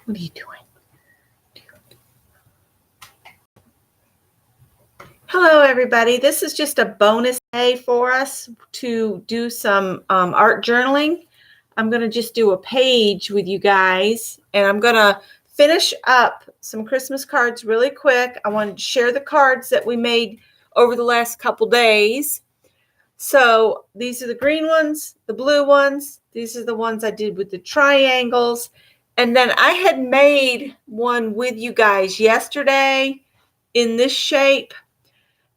What are you doing? Hello, everybody. This is just a bonus day for us to do some art journaling. I'm going to just do a page with you guys, and I'm going to finish up some Christmas cards really quick. I want to share the cards that we made over the last couple days. So these are the green ones, the blue ones. These are the ones I did with the triangles. And then I had made one with you guys yesterday in this shape.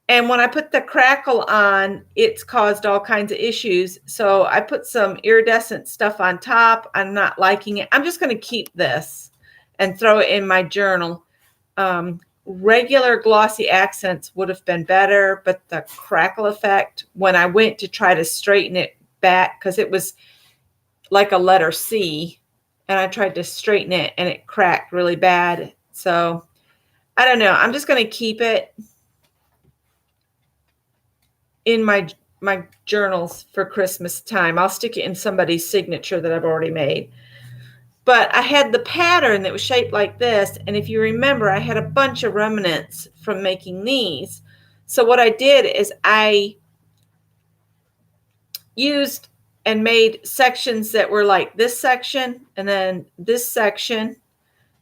And when I put the crackle on, it's caused all kinds of issues. So I put some iridescent stuff on top. I'm not liking it. I'm just going to keep this and throw it in my journal. Regular glossy accents would have been better, but the crackle effect, when I went to try to straighten it back, because it was like a letter C, and I tried to straighten it and it cracked really bad. So I don't know. I'm just going to keep it in my journals for Christmas time. I'll stick it in somebody's signature that I've already made. But I had the pattern that was shaped like this. And if you remember, I had a bunch of remnants from making these. So what I did is I used and made sections that were like this section, and then this section,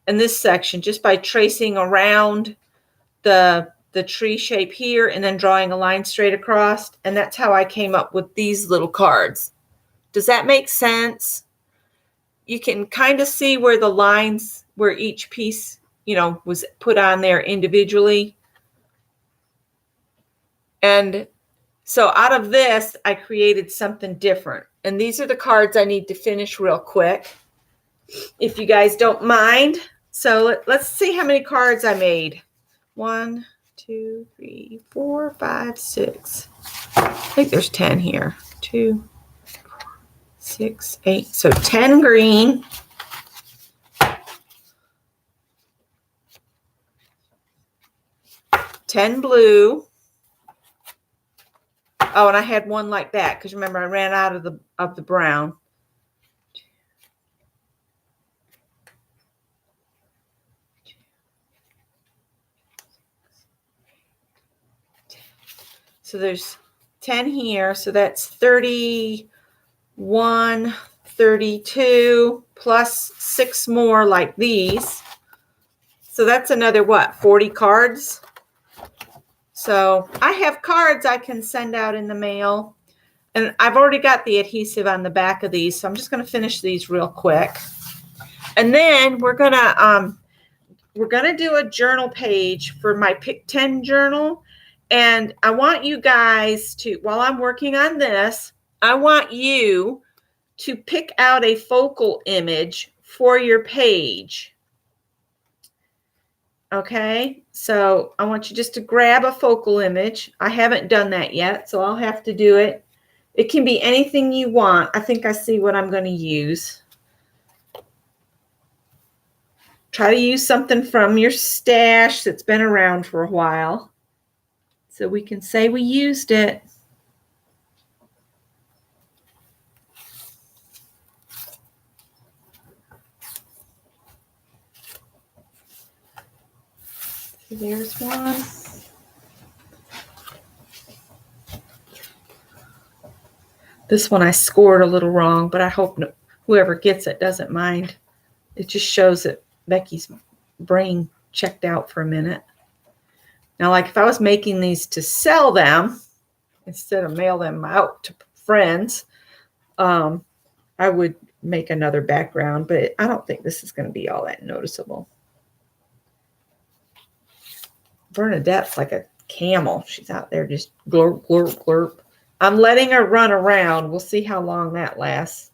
and this section, just by tracing around the tree shape here and then drawing a line straight across. And that's how I came up with these little cards. Does that make sense? You can kind of see where the lines, where each piece, was put on there individually. And so out of this, I created something different. And these are the cards I need to finish real quick, if you guys don't mind. So let's see how many cards I made. 1, 2, 3, 4, 5, 6. I think there's 10 here. 2, 4, 6, 8. So 10 green. 10 blue. Oh, and I had one like that because remember I ran out of the brown. So there's 10 here. So that's 31, 32 plus 6 more like these. So that's another, 40 cards. So I have cards I can send out in the mail. And I've already got the adhesive on the back of these. So I'm just going to finish these real quick. And then we're going to do a journal page for my Pick 10 journal. And I want you guys to, while I'm working on this, I want you to pick out a focal image for your page. Okay, so I want you just to grab a focal image. I haven't done that yet, so I'll have to do it. It can be anything you want. I think I see what I'm going to use. Try to use something from your stash that's been around for a while, so we can say we used it. So there's one. This one I scored a little wrong, but I hope whoever gets it doesn't mind. It just shows that Becky's brain checked out for a minute. Now, like if I was making these to sell them, instead of mail them out to friends, I would make another background, but I don't think this is going to be all that noticeable. Bernadette's like a camel. She's out there just glurp, glurp, glurp. I'm letting her run around. We'll see how long that lasts.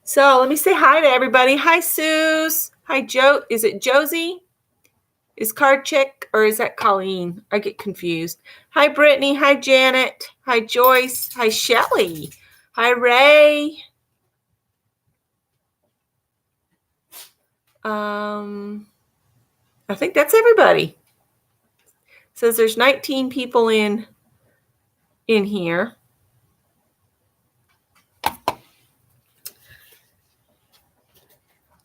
So let me say hi to everybody. Hi, Suze. Hi, Joe. Is it Josie? Is Card Chick or is that Colleen? I get confused. Hi, Brittany. Hi, Janet. Hi, Joyce. Hi, Shelly. Hi, Ray. I think that's everybody. It says there's 19 people in here.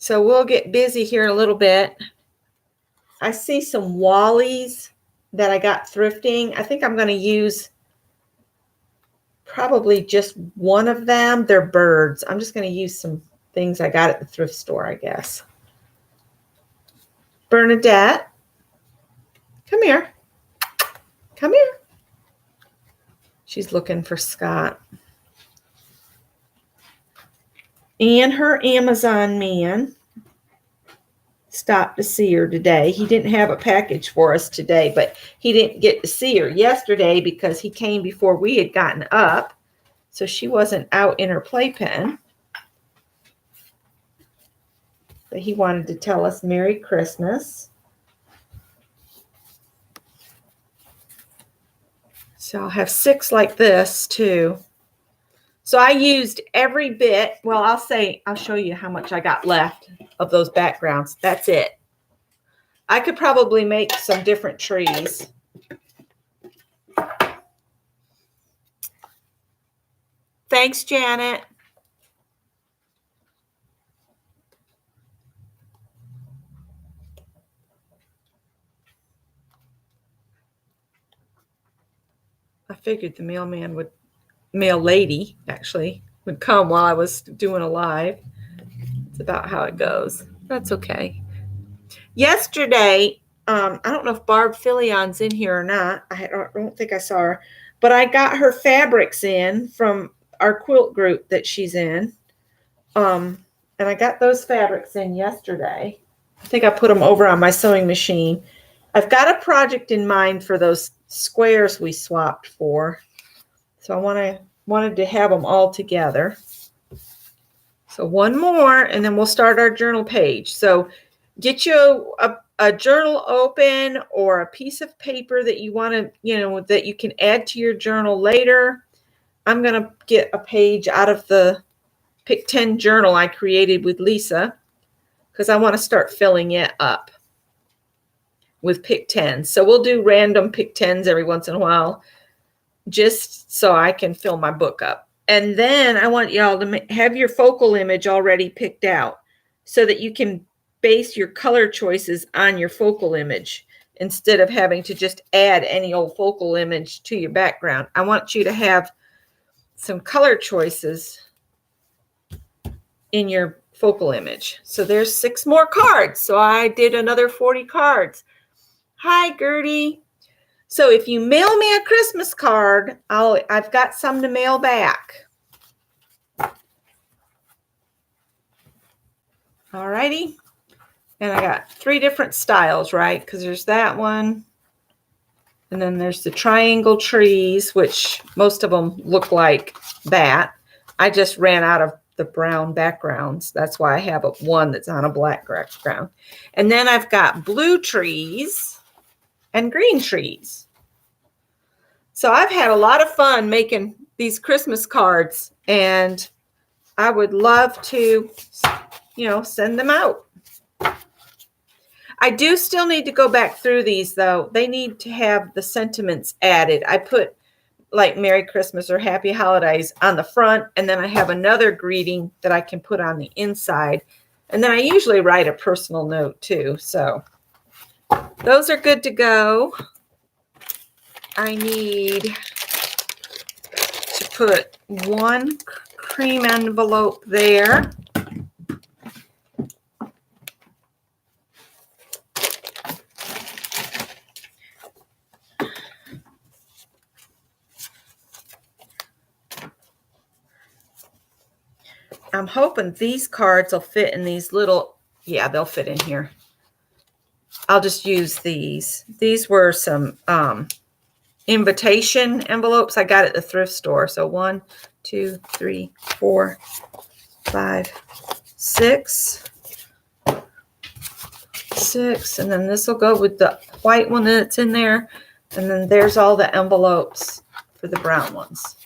So we'll get busy here in a little bit. I see some Wallies that I got thrifting. I think I'm going to use probably just one of them. They're birds. I'm just going to use some things I got at the thrift store, I guess. Bernadette, come here. Come here. She's looking for Scott. And her Amazon man stopped to see her today. He didn't have a package for us today, but he didn't get to see her yesterday because he came before we had gotten up. So she wasn't out in her playpen. But he wanted to tell us Merry Christmas. So I'll have 6 like this too. So I used every bit. Well, I'll show you how much I got left of those backgrounds. That's it. I could probably make some different trees. Thanks, Janet. I figured the mail lady actually would come while I was doing a live. It's about how it goes. That's okay. Yesterday, I don't know if Barb Filion's in here or not. I don't think I saw her, but I got her fabrics in from our quilt group that she's in. And I got those fabrics in yesterday. I think I put them over on my sewing machine. I've got a project in mind for those squares we swapped for. So I wanted to have them all together. So one more, and then we'll start our journal page. So get you a journal open or a piece of paper that you want to, that you can add to your journal later. I'm going to get a page out of the Pick 10 journal I created with Lisa because I want to start filling it up with Pick 10s. So we'll do random Pick 10s every once in a while just so I can fill my book up. And then I want y'all to have your focal image already picked out so that you can base your color choices on your focal image instead of having to just add any old focal image to your background. I want you to have some color choices in your focal image. So there's 6 more cards. So I did another 40 cards. Hi, Gertie. So if you mail me a Christmas card, I've got some to mail back. All righty. And I got 3 different styles, right? Because there's that one. And then there's the triangle trees, which most of them look like that. I just ran out of the brown backgrounds. That's why I have one that's on a black background. And then I've got blue trees and green trees. So I've had a lot of fun making these Christmas cards, and I would love to, send them out. I do still need to go back through these, though. They need to have the sentiments added. I put like Merry Christmas or Happy Holidays on the front, and then I have another greeting that I can put on the inside. And then I usually write a personal note too. So those are good to go. I need to put 1 cream envelope there. I'm hoping these cards will fit in these little, yeah, they'll fit in here. I'll just use these. These were some invitation envelopes I got at the thrift store. So 1, 2, 3, 4, 5, 6. 6. And then this will go with the white one that's in there. And then there's all the envelopes for the brown ones.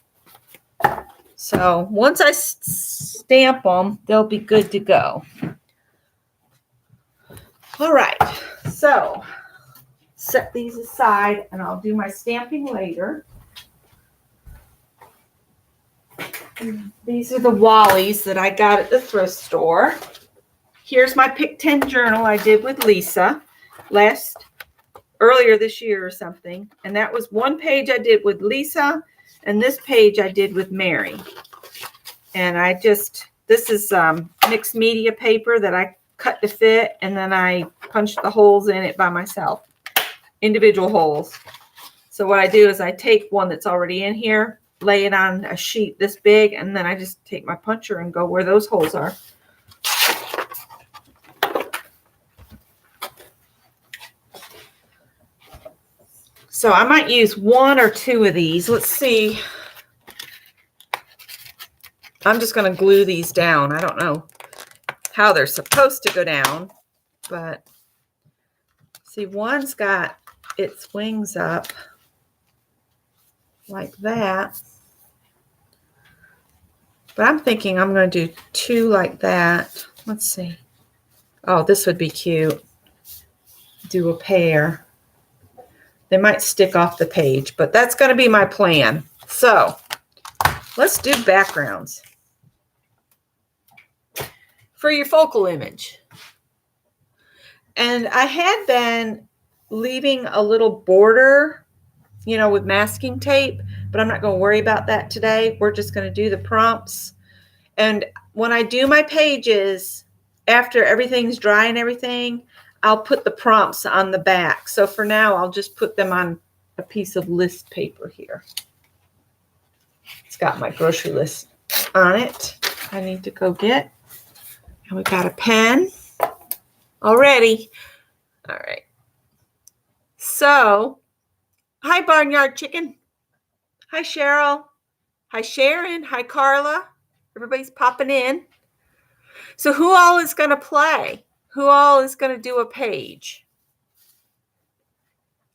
So once I stamp them, they'll be good to go. All right, so set these aside and I'll do my stamping later. These are the Wallies that I got at the thrift store. here's my Pick 10 journal I did with Lisa earlier this year or something. And that was one page I did with Lisa, and this page I did with Mary. And this is mixed media paper that I cut to fit, and then I punched the holes in it by myself, individual holes. So what I do is I take one that's already in here, lay it on a sheet this big, and then I just take my puncher and go where those holes are. So I might use one or two of these. Let's see. I'm just going to glue these down. I don't know how they're supposed to go down, but see, one's got its wings up like that. But I'm thinking I'm going to do two like that. Let's see. Oh, this would be cute. Do a pair. They might stick off the page, but that's going to be my plan. So let's do backgrounds for your focal image. And I had been leaving a little border, you know, with masking tape, but I'm not going to worry about that today. We're just going to do the prompts. And when I do my pages, after everything's dry and everything, I'll put the prompts on the back. So for now, I'll just put them on a piece of list paper here. It's got my grocery list on it. I need to go get. And we got a pen already. All right. So, hi, Barnyard Chicken. Hi, Cheryl. Hi, Sharon. Hi, Carla. Everybody's popping in. So who all is going to play? Who all is going to do a page?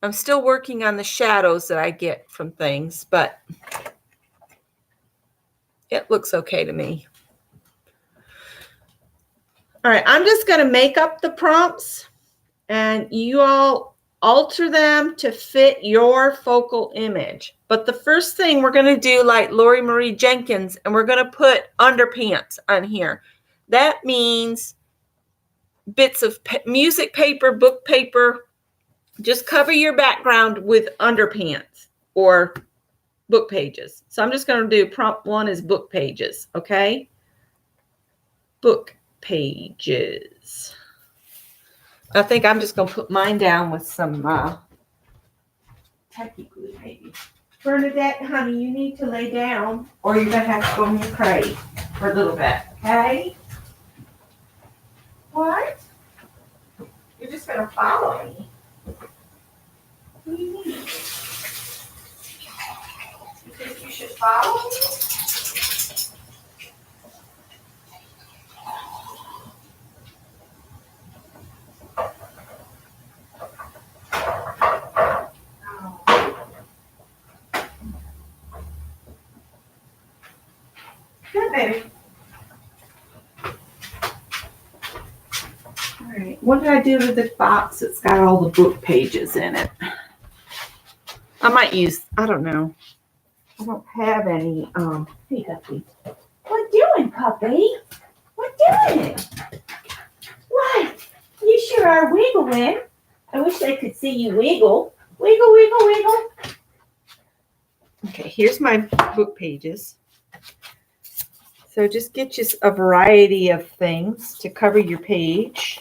I'm still working on the shadows that I get from things, but it looks okay to me. All right, I'm just going to make up the prompts, and you all alter them to fit your focal image. But the first thing we're going to do like Lori Marie Jenkins, and we're going to put underpants on here. That means bits of music paper, book paper. Just cover your background with underpants or book pages. So I'm just going to do prompt 1 is book pages, okay? Book pages. I think I'm just going to put mine down with some tacky glue maybe. Bernadette, honey, you need to lay down or you're going to have to go in your crate for a little bit, okay? What? You're just going to follow me. What do you mean? You think you should follow me? Good, baby. All right. What did I do with this box? It's got all the book pages in it. I might use, I don't know. I don't have any, hey, Guppy. What doing, puppy? What doing? What? You sure are wiggling. I wish they could see you wiggle. Wiggle, wiggle, wiggle. Okay, here's my book pages. So just get you a variety of things to cover your page.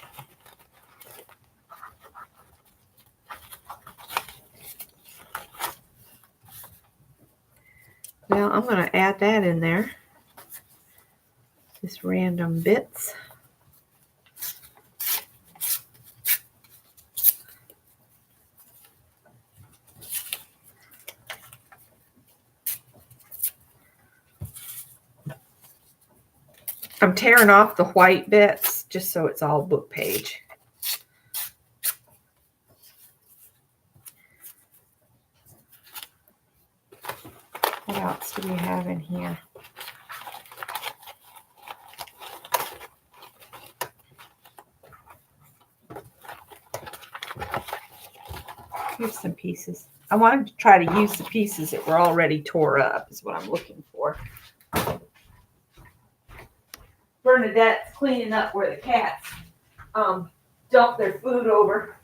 Well, I'm going to add that in there. Just random bits. I'm tearing off the white bits just so it's all book page. What else do we have in here? Here's some pieces. I wanted to try to use the pieces that were already tore up is what I'm looking for. Bernadette's cleaning up where the cats dump their food over.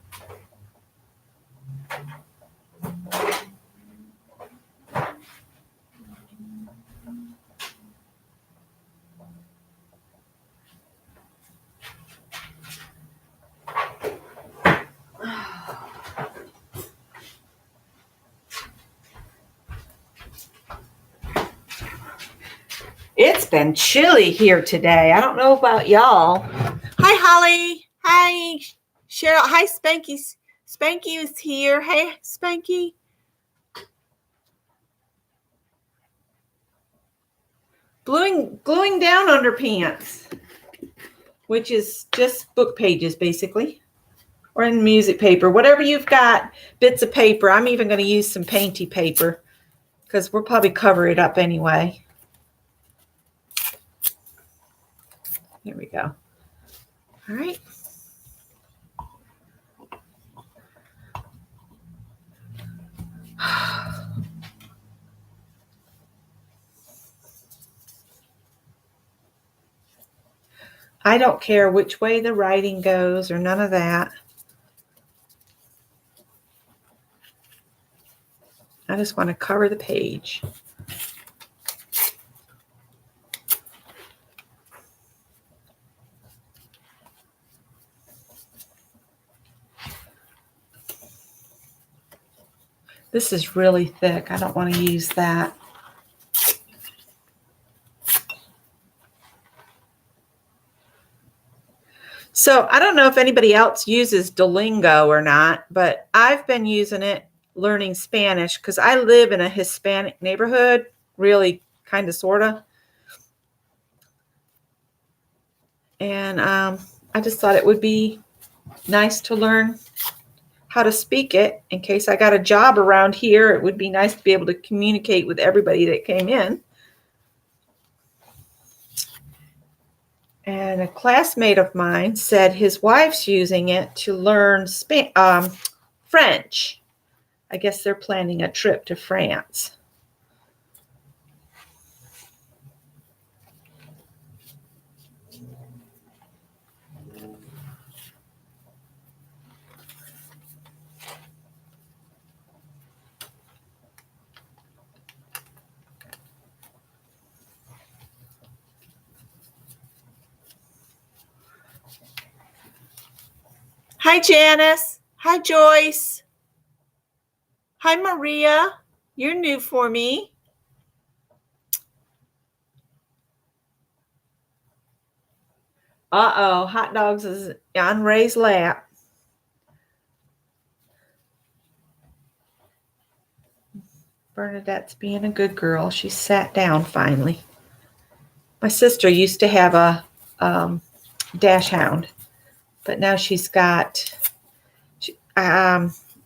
It's been chilly here today. I don't know about y'all. Hi, Holly. Hi, Cheryl. Hi, Spanky. Spanky is here. Hey, Spanky. Gluing down underpants, which is just book pages, basically, or in music paper. Whatever you've got, bits of paper. I'm even going to use some painty paper because we'll probably cover it up anyway. Here we go. All right. I don't care which way the writing goes or none of that. I just want to cover the page. This is really thick. I don't want to use that. So I don't know if anybody else uses Duolingo or not, but I've been using it learning Spanish because I live in a Hispanic neighborhood, really kind of, sort of. And I just thought it would be nice to learn how to speak it in case I got a job around here. It would be nice to be able to communicate with everybody that came in. And a classmate of mine said his wife's using it to learn French. I guess they're planning a trip to France. Hi, Janice. Hi, Joyce. Hi, Maria. You're new for me. Uh-oh, hot dogs is on Ray's lap. Bernadette's being a good girl. She sat down finally. My sister used to have a dachshund, but now she's got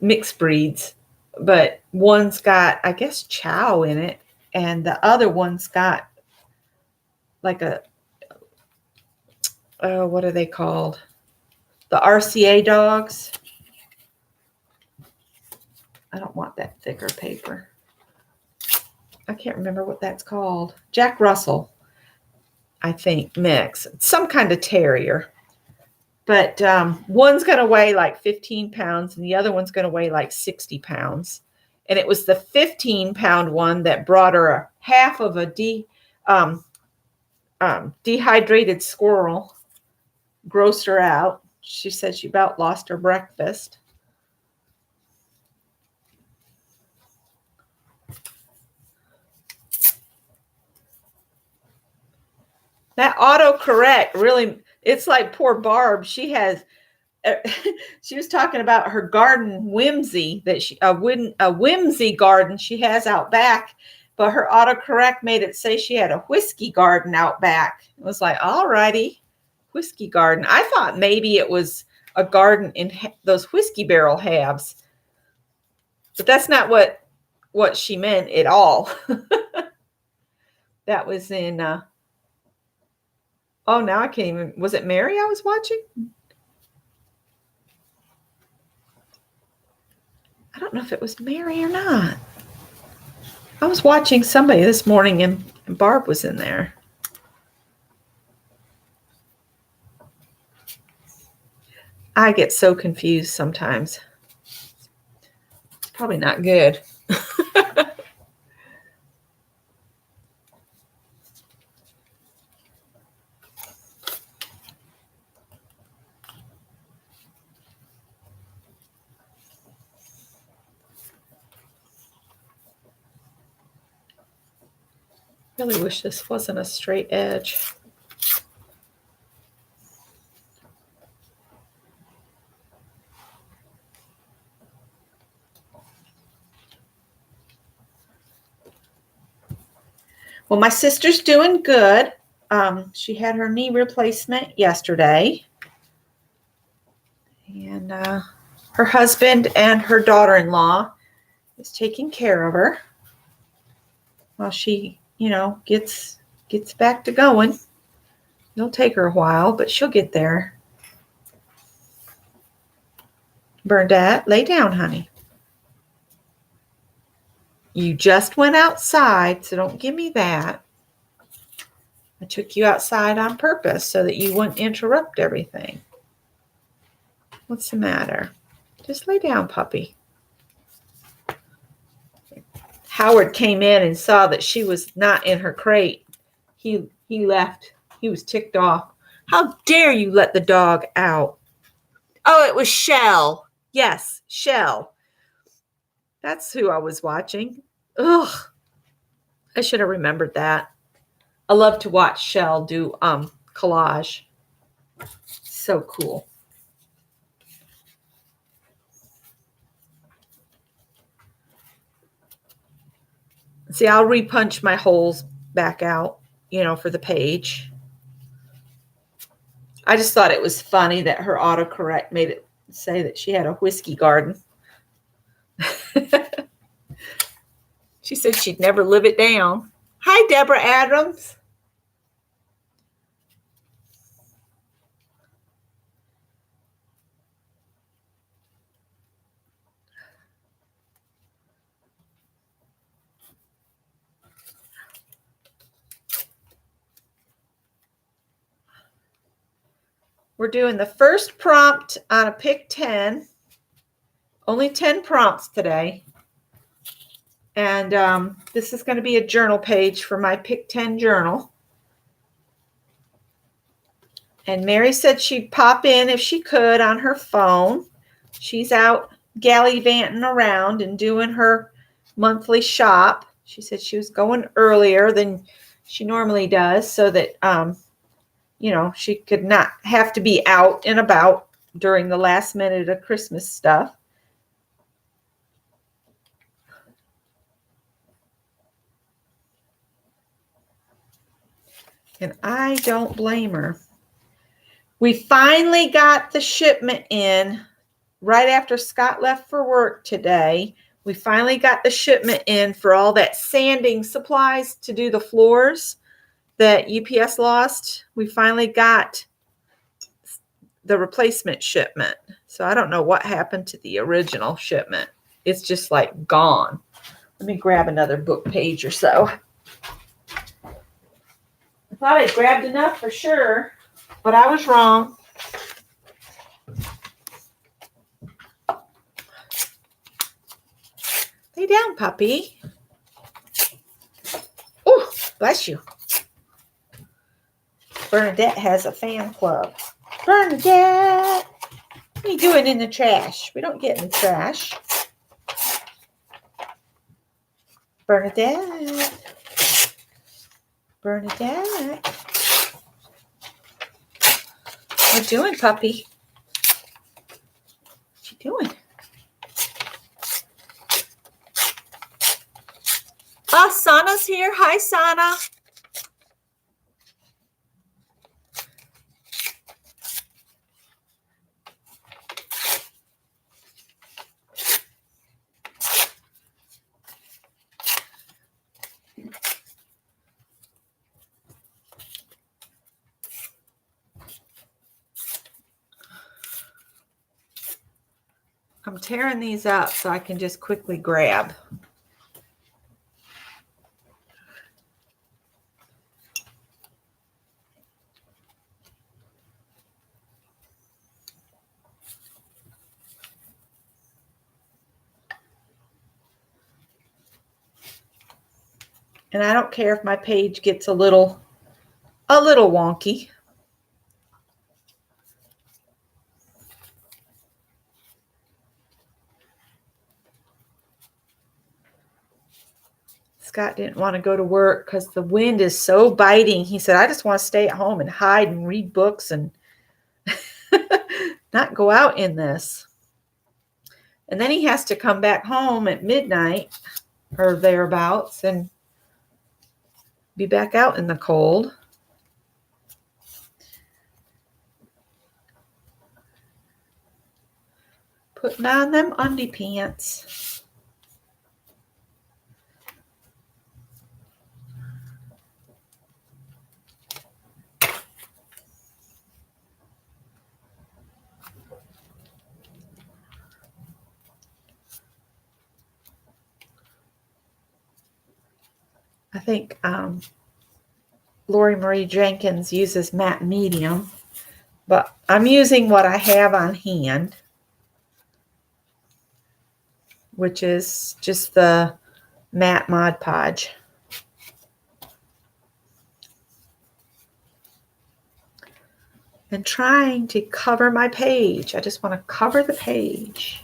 mixed breeds. But one's got, I guess, chow in it, and the other one's got like a, what are they called? The RCA dogs. I don't want that thicker paper. I can't remember what that's called. Jack Russell, I think, mix. Some kind of terrier. But one's going to weigh like 15 pounds and the other one's going to weigh like 60 pounds. And it was the 15-pound one that brought her a half of a dehydrated squirrel. Grossed her out. She said she about lost her breakfast. That autocorrect really, it's like poor Barb. She has, she was talking about her garden whimsy, that a whimsy garden she has out back, but her autocorrect made it say she had a whiskey garden out back. It was like, all righty, whiskey garden. I thought maybe it was a garden in those whiskey barrel halves, but that's not what she meant at all. That was in, oh, now I can't even, was it Mary I was watching? I don't know if it was Mary or not. I was watching somebody this morning and Barb was in there. I get so confused sometimes. It's probably not good. Really wish this wasn't a straight edge. Well, my sister's doing good. She had her knee replacement yesterday. And her husband and her daughter-in-law is taking care of her while she, gets back to going. It'll take her a while, but she'll get there. Bernadette, lay down, honey. You just went outside, so don't give me that. I took you outside on purpose so that you wouldn't interrupt everything. What's the matter? Just lay down, puppy. Howard came in and saw that she was not in her crate. He left. He was ticked off. How dare you let the dog out? Oh, it was Shell. Yes, Shell. That's who I was watching. Ugh. I should have remembered that. I love to watch Shell do collage. So cool. See, I'll repunch my holes back out, for the page. I just thought it was funny that her autocorrect made it say that she had a whiskey garden. She said she'd never live it down. Hi, Deborah Adams. We're doing the first prompt on a pick 10. Only 10 prompts today. And this is going to be a journal page for my pick 10 journal. And Mary said she'd pop in if she could on her phone. She's out gallivanting around and doing her monthly shop. She said she was going earlier than she normally does so that she could not have to be out and about during the last minute of Christmas stuff. And I don't blame her. We finally got the shipment in right after Scott left for work today. We finally got the shipment in for all that sanding supplies to do the floors that UPS lost. We finally got the replacement shipment. So I don't know what happened to the original shipment. It's just like gone. Let me grab another book page or so. I thought I grabbed enough for sure, but I was wrong. Lay down, puppy. Oh, bless you. Bernadette has a fan club. Bernadette, what are you doing in the trash? We don't get in the trash. Bernadette. Bernadette. What you doing, puppy? What you doing? Oh, Sana's here. Hi, Sana. I'm tearing these up so I can just quickly grab. And I don't care if my page gets a little wonky. Scott didn't want to go to work because the wind is so biting. He said, I just want to stay at home and hide and read books and not go out in this. And then he has to come back home at midnight or thereabouts and be back out in the cold. Putting on them undie pants. I think Lori Marie Jenkins uses matte medium, but I'm using what I have on hand, which is just the matte Mod Podge. And trying to cover my page. I just want to cover the page.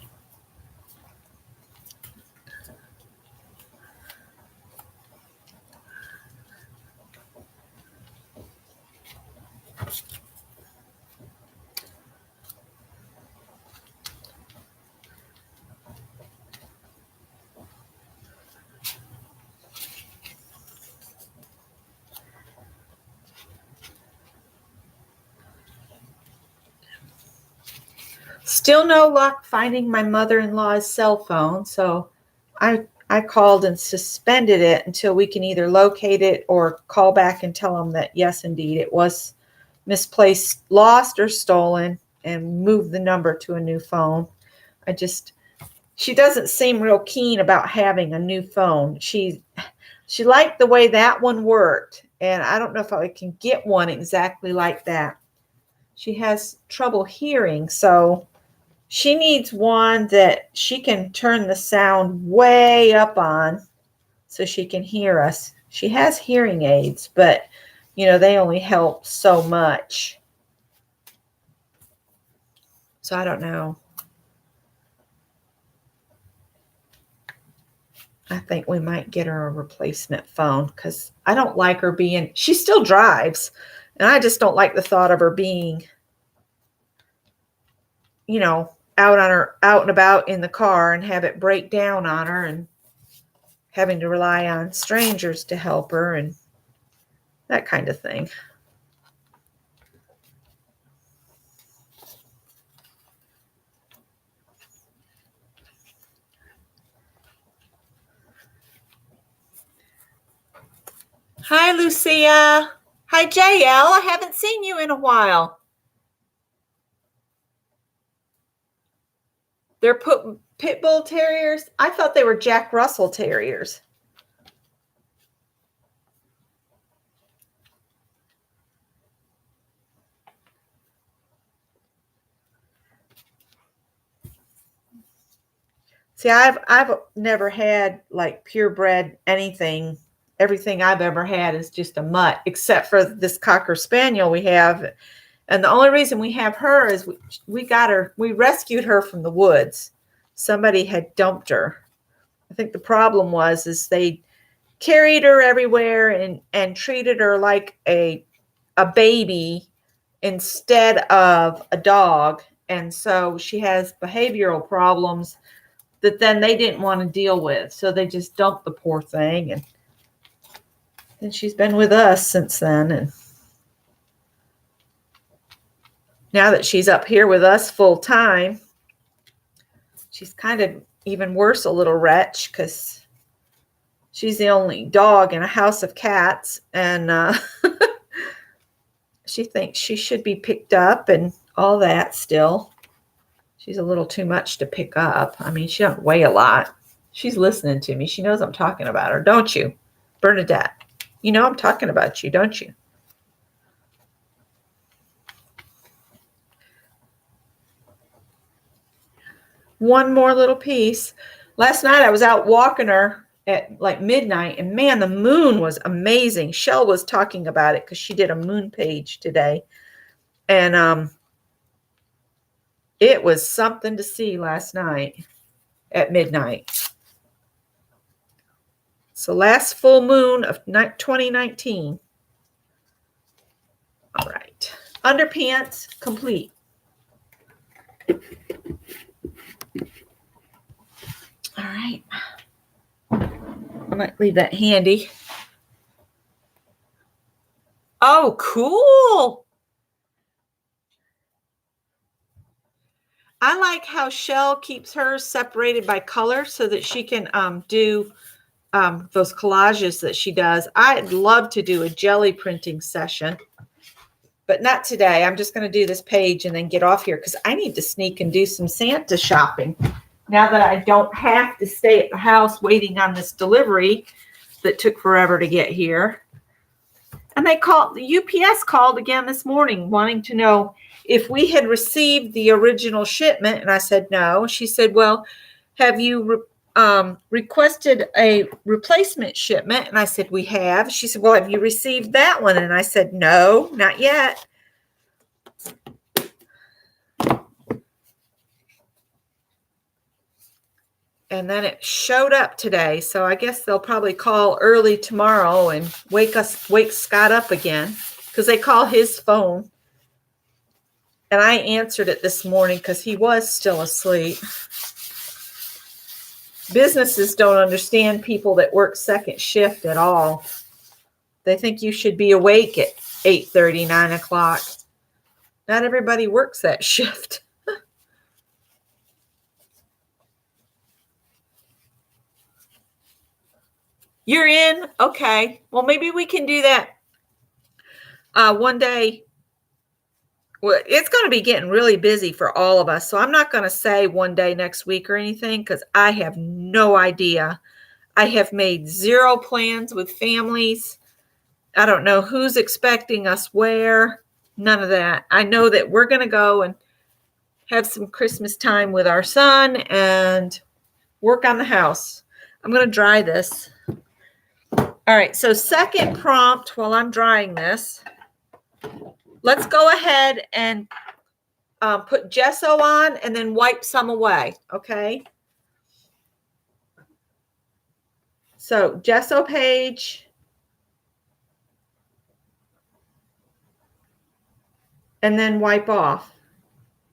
Still no luck finding my mother-in-law's cell phone, so I called and suspended it until we can either locate it or call back and tell them that yes, indeed, it was misplaced, lost, or stolen, and move the number to a new phone. She doesn't seem real keen about having a new phone. She liked the way that one worked, and I don't know if I can get one exactly like that. She has trouble hearing, so she needs one that she can turn the sound way up on so she can hear us. She has hearing aids, but, you know, they only help so much. So I don't know. I think we might get her a replacement phone because I don't like her being, she still drives, and I just don't like the thought of her being, you know, out and about in the car and have it break down on her and having to rely on strangers to help her and that kind of thing. Hi, Lucia. Hi, JL. I haven't seen you in a while. They're pit bull terriers. I thought they were Jack Russell terriers. See, I've never had like purebred anything. Everything I've ever had is just a mutt, except for this Cocker Spaniel we have. And the only reason we have her is we rescued her from the woods. Somebody had dumped her. I think the problem is they carried her everywhere and treated her like a baby instead of a dog. And so she has behavioral problems that then they didn't want to deal with. So they just dumped the poor thing. And she's been with us since then. And now that she's up here with us full time, she's kind of even worse, a little wretch, because she's the only dog in a house of cats. And she thinks she should be picked up and all that still. She's a little too much to pick up. I mean, she don't weigh a lot. She's listening to me. She knows I'm talking about her, don't you, Bernadette? You know I'm talking about you, don't you? One more little piece. Last night I was out walking her at like midnight, and man, the moon was amazing. Shell was talking about it because she did a moon page today, and it was something to see last night at midnight. So last full moon of 2019. All right, underpants complete. All right, I might leave that handy. Oh, cool. I like how Shell keeps hers separated by color so that she can do those collages that she does. I'd love to do a jelly printing session, but not today. I'm just going to do this page and then get off here because I need to sneak and do some Santa shopping now that I don't have to stay at the house waiting on this delivery that took forever to get here. And the UPS called again this morning wanting to know if we had received the original shipment. And I said, no. She said, well, have you requested a replacement shipment? And I said, we have. She said, well, have you received that one? And I said, no, not yet. And then it showed up today. So I guess they'll probably call early tomorrow and wake Scott up again because they call his phone. And I answered it this morning because he was still asleep. Businesses don't understand people that work second shift at all. They think you should be awake at 8:30, 9 o'clock. Not everybody works that shift. You're in? Okay. Well, maybe we can do that one day. Well, it's going to be getting really busy for all of us. So I'm not going to say one day next week or anything because I have no idea. I have made zero plans with families. I don't know who's expecting us where. None of that. I know that we're going to go and have some Christmas time with our son and work on the house. I'm going to dry this. All right. So second prompt while I'm drying this. Let's go ahead and put gesso on and then wipe some away, okay? So gesso page. And then wipe off.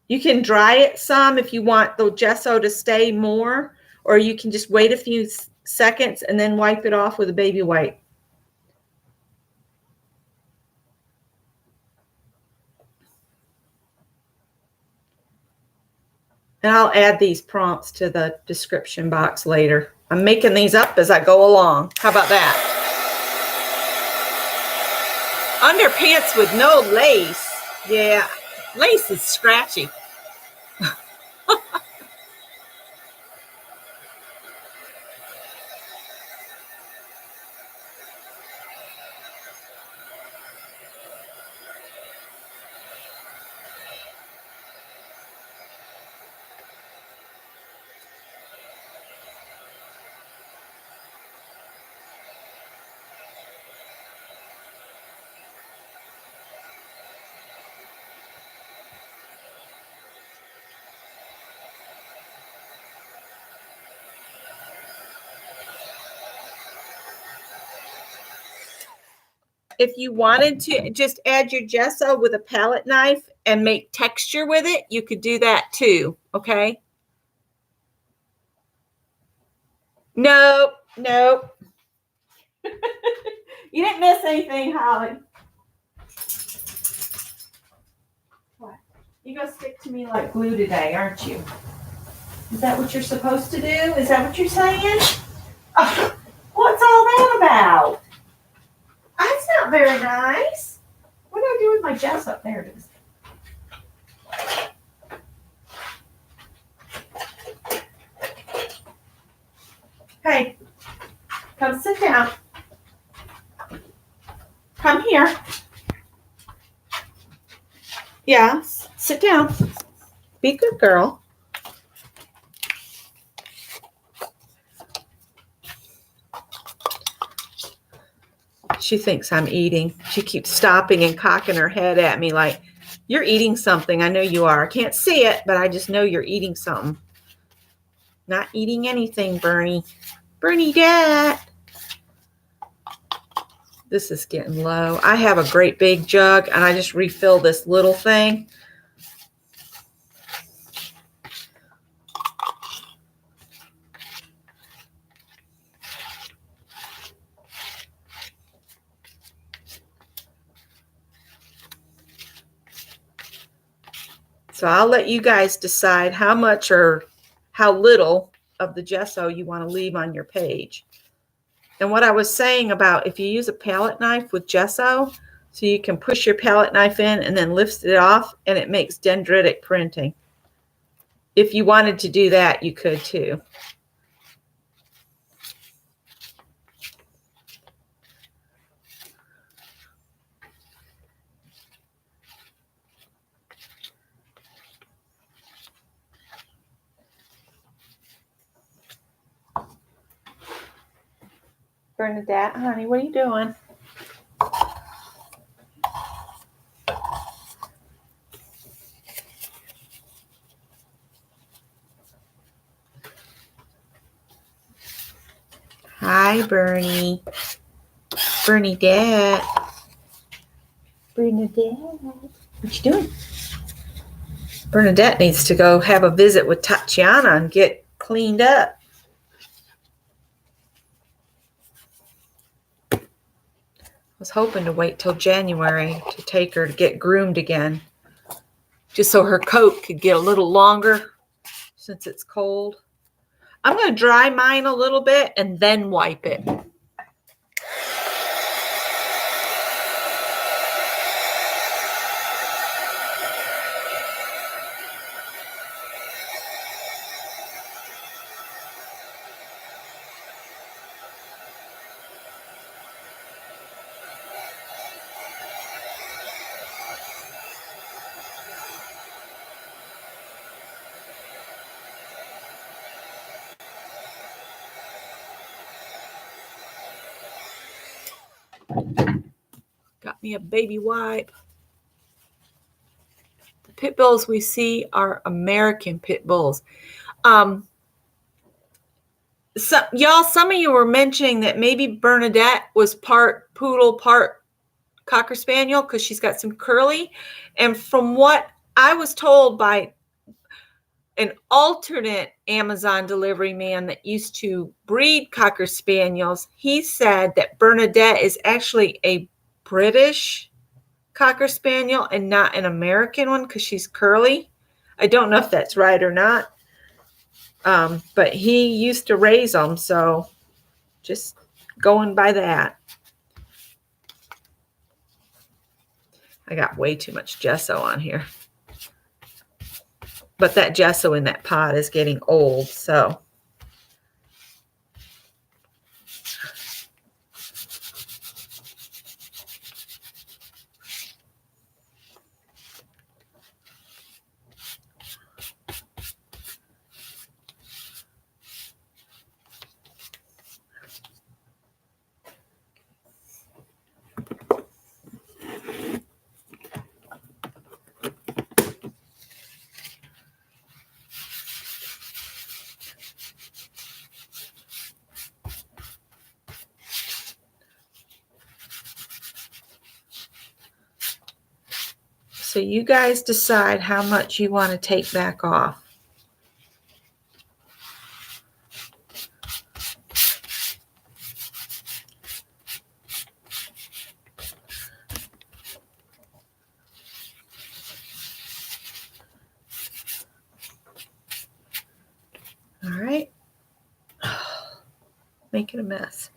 You can dry it some if you want the gesso to stay more, or you can just wait a few seconds and then wipe it off with a baby wipe. And I'll add these prompts to the description box later. I'm making these up as I go along. How about that? Underpants with no lace. Yeah, lace is scratchy. If you wanted to just add your gesso with a palette knife and make texture with it, you could do that too, okay? Nope, nope. You didn't miss anything, Holly. What? You're going to stick to me like glue today, aren't you? Is that what you're supposed to do? Is that what you're saying? Oh, what's all that about? That's not very nice. What do I do with my gesso? There it is. Hey, come sit down. Come here. Yes, sit down. Be a good girl. She thinks I'm eating. She keeps stopping and cocking her head at me like, you're eating something. I know you are. I can't see it, but I just know you're eating something. Not eating anything, Bernie. Bernie, Dad. This is getting low. I have a great big jug, and I just refill this little thing. So I'll let you guys decide how much or how little of the gesso you want to leave on your page. And what I was saying about if you use a palette knife with gesso, so you can push your palette knife in and then lift it off, and it makes dendritic printing. If you wanted to do that, you could too. Bernadette, honey, what are you doing? Hi, Bernie. Bernadette. Bernadette. What you doing? Bernadette needs to go have a visit with Tatiana and get cleaned up. I was hoping to wait till January to take her to get groomed again, just so her coat could get a little longer since it's cold. I'm going to dry mine a little bit and then wipe it. Got me a baby wipe. The pit bulls we see are American pit bulls. Some of you were mentioning that maybe Bernadette was part poodle, part Cocker Spaniel because she's got some curly. And from what I was told by an alternate Amazon delivery man that used to breed Cocker Spaniels, he said that Bernadette is actually a British Cocker Spaniel and not an American one because she's curly. I don't know if that's right or not, but he used to raise them, so just going by that. I got way too much gesso on here. But that gesso in that pot is getting old, so. So you guys decide how much you want to take back off. All right. Making a mess.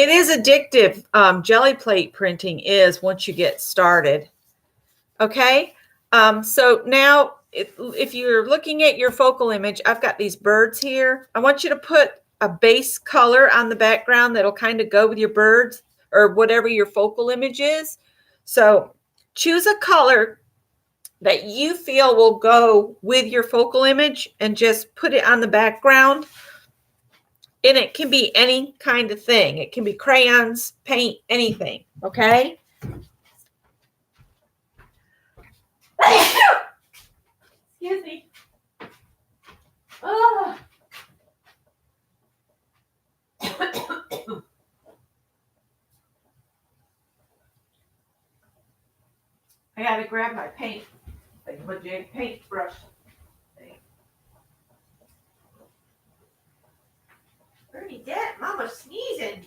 It is addictive. Jelly plate printing is once you get started. Okay. So now if you're looking at your focal image, I've got these birds here. I want you to put a base color on the background that'll kind of go with your birds or whatever your focal image is. So choose a color that you feel will go with your focal image and just put it on the background. And it can be any kind of thing. It can be crayons, paint, anything. Okay. Excuse me. Oh. I gotta grab my paint, my paintbrush. Bernie, Dad, Mama's sneezing.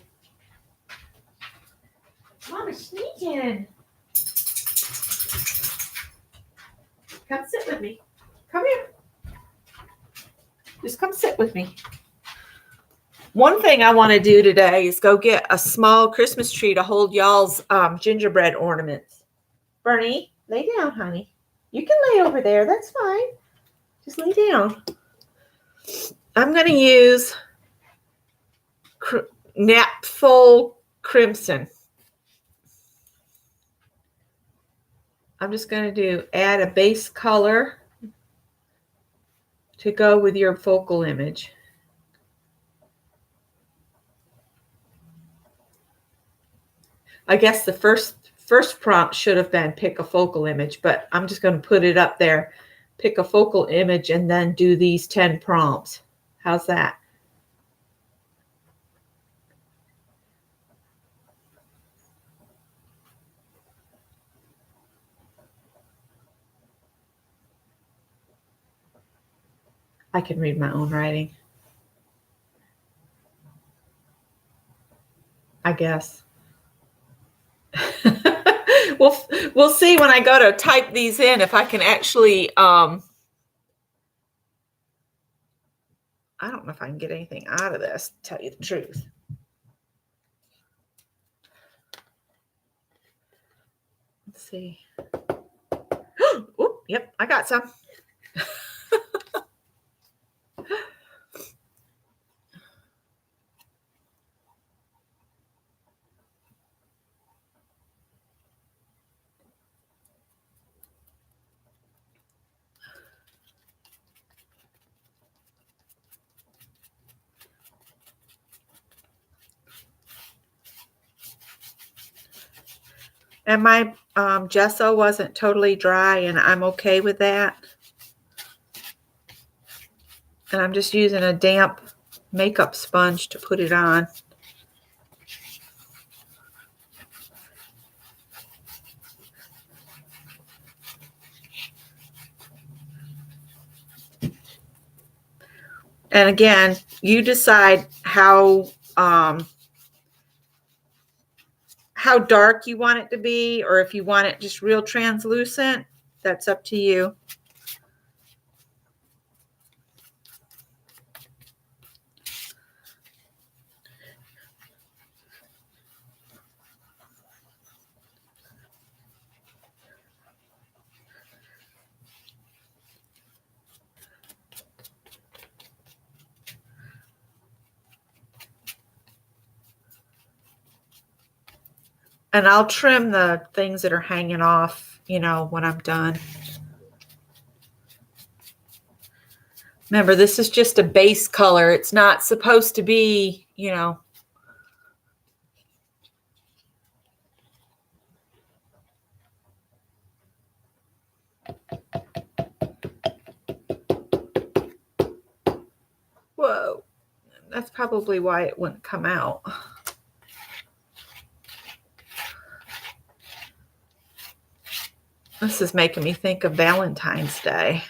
Mama's sneezing. Come sit with me. Come here. Just come sit with me. One thing I want to do today is go get a small Christmas tree to hold y'all's gingerbread ornaments. Bernie, lay down, honey. You can lay over there. That's fine. Just lay down. I'm going to use Napfol Crimson. I'm just going to add a base color to go with your focal image. I guess the first prompt should have been pick a focal image, but I'm just going to put it up there. Pick a focal image and then do these 10 prompts. How's that? I can read my own writing, I guess. We'll see when I go to type these in if I can actually I don't know if I can get anything out of this, to tell you the truth. Let's see. Oop, yep, I got some. And my gesso wasn't totally dry, and I'm okay with that. And I'm just using a damp makeup sponge to put it on. And again, you decide how dark you want it to be, or if you want it just real translucent, that's up to you. And I'll trim the things that are hanging off, you know, when I'm done. Remember, this is just a base color. It's not supposed to be, you know. Whoa. That's probably why it wouldn't come out. This is making me think of Valentine's Day.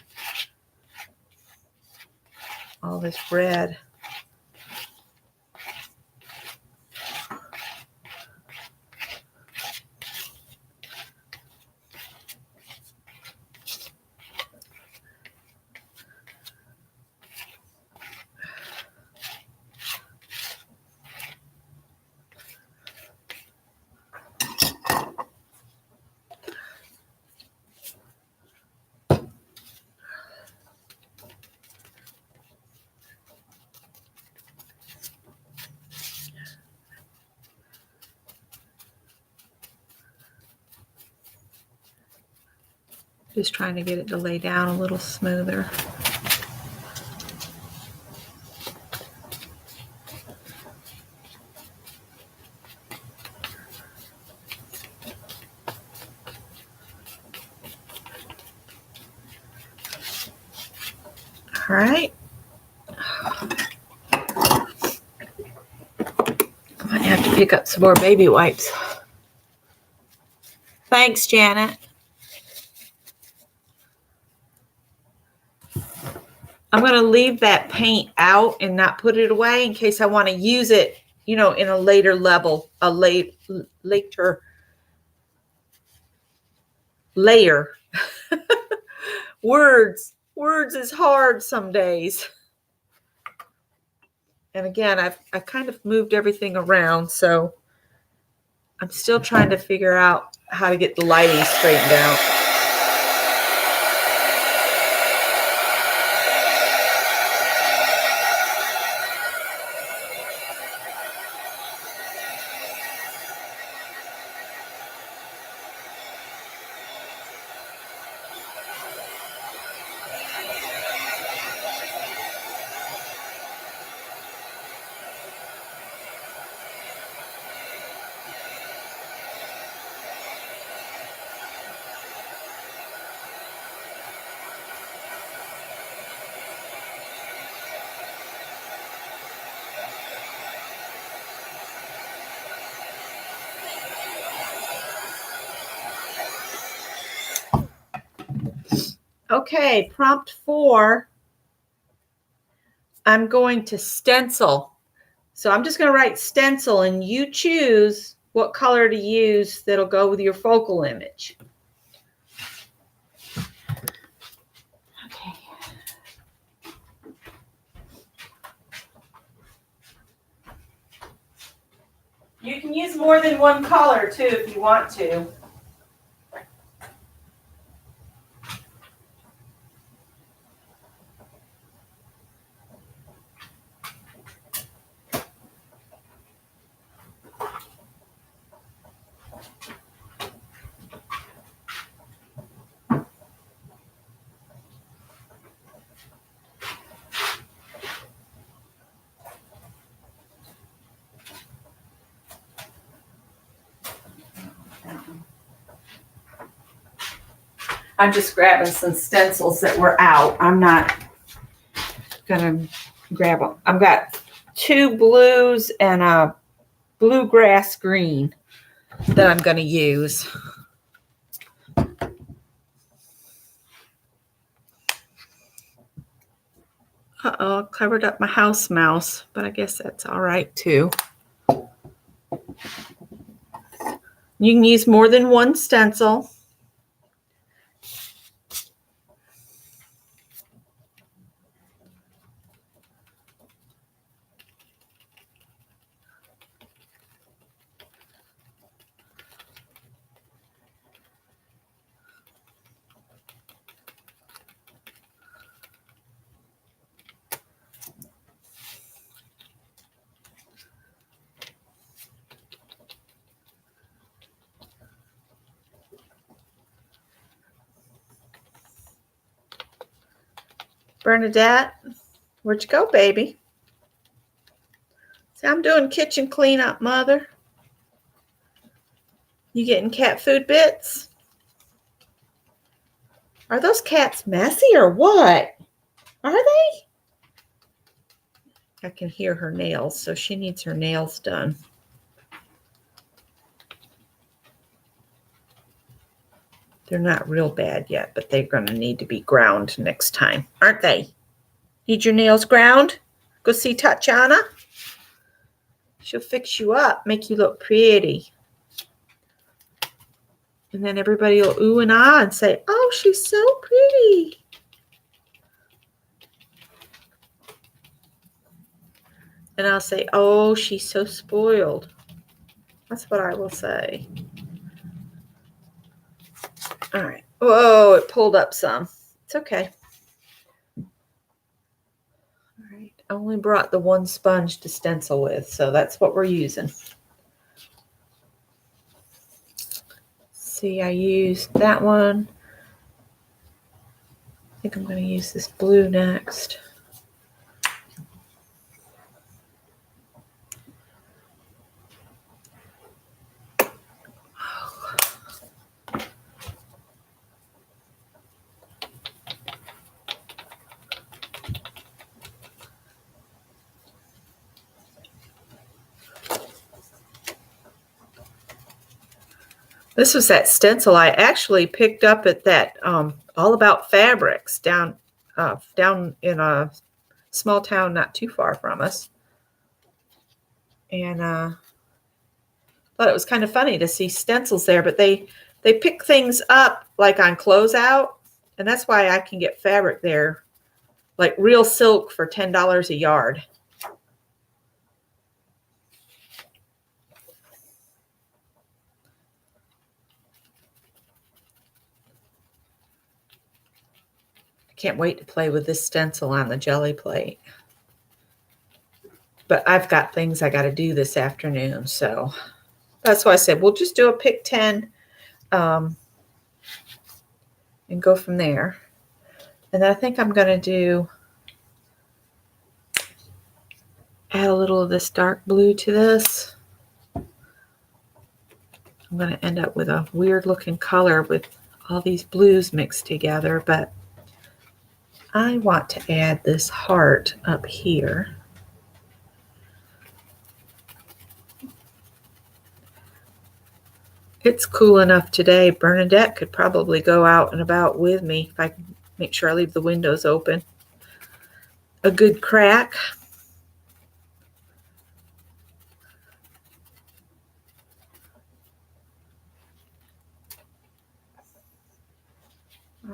All this red. Just trying to get it to lay down a little smoother. All right. I might have to pick up some more baby wipes. Thanks, Janet. I'm going to leave that paint out and not put it away in case I want to use it, you know, in a later level, later layer. Words is hard some days. And again, I kind of moved everything around, so I'm still trying to figure out how to get the lighting straightened out. Okay, prompt 4. I'm going to stencil. So I'm just going to write stencil and you choose what color to use that'll go with your focal image. Okay. You can use more than one color too if you want to. I'm just grabbing some stencils that were out. I'm not gonna grab them. I've got 2 blues and a bluegrass green that I'm gonna use. Uh-oh, I covered up my house mouse, but I guess that's all right too. You can use more than one stencil. Bernadette, where'd you go, baby? See, I'm doing kitchen cleanup, Mother. You getting cat food bits? Are those cats messy or what? Are they? I can hear her nails, so she needs her nails done. They're not real bad yet, but they're going to need to be ground next time, aren't they? Need your nails ground? Go see Tatiana. She'll fix you up, make you look pretty. And then everybody will ooh and ah and say, oh, she's so pretty. And I'll say, oh, she's so spoiled. That's what I will say. All right. Whoa, it pulled up some. It's okay. All right. I only brought the one sponge to stencil with, so that's what we're using. See, I used that one. think I'm going to use this blue next. This was that stencil I actually picked up at that All About Fabrics down in a small town not too far from us. And thought it was kind of funny to see stencils there, but they pick things up like on closeout, and that's why I can get fabric there, like real silk for $10 a yard. Can't wait to play with this stencil on the jelly plate. But I've got things I got to do this afternoon, so that's why I said we'll just do a pick 10 and go from there. And then I think I'm going to add a little of this dark blue to this. I'm going to end up with a weird looking color with all these blues mixed together, but I want to add this heart up here. It's cool enough today. Bernadette could probably go out and about with me if I can make sure I leave the windows open. A good crack.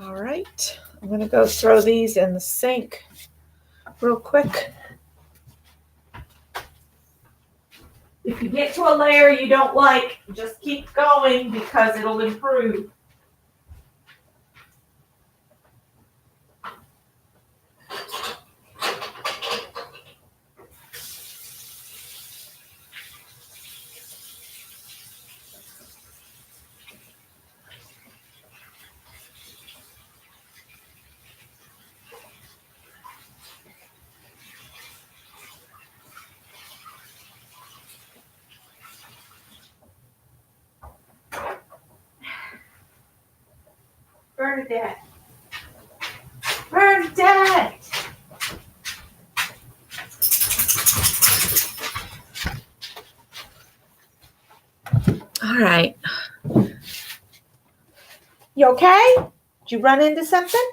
All right, I'm going to go throw these in the sink real quick. If you get to a layer you don't like, just keep going because it'll improve. Bernadette. Bernadette! All right. You okay? Did you run into something?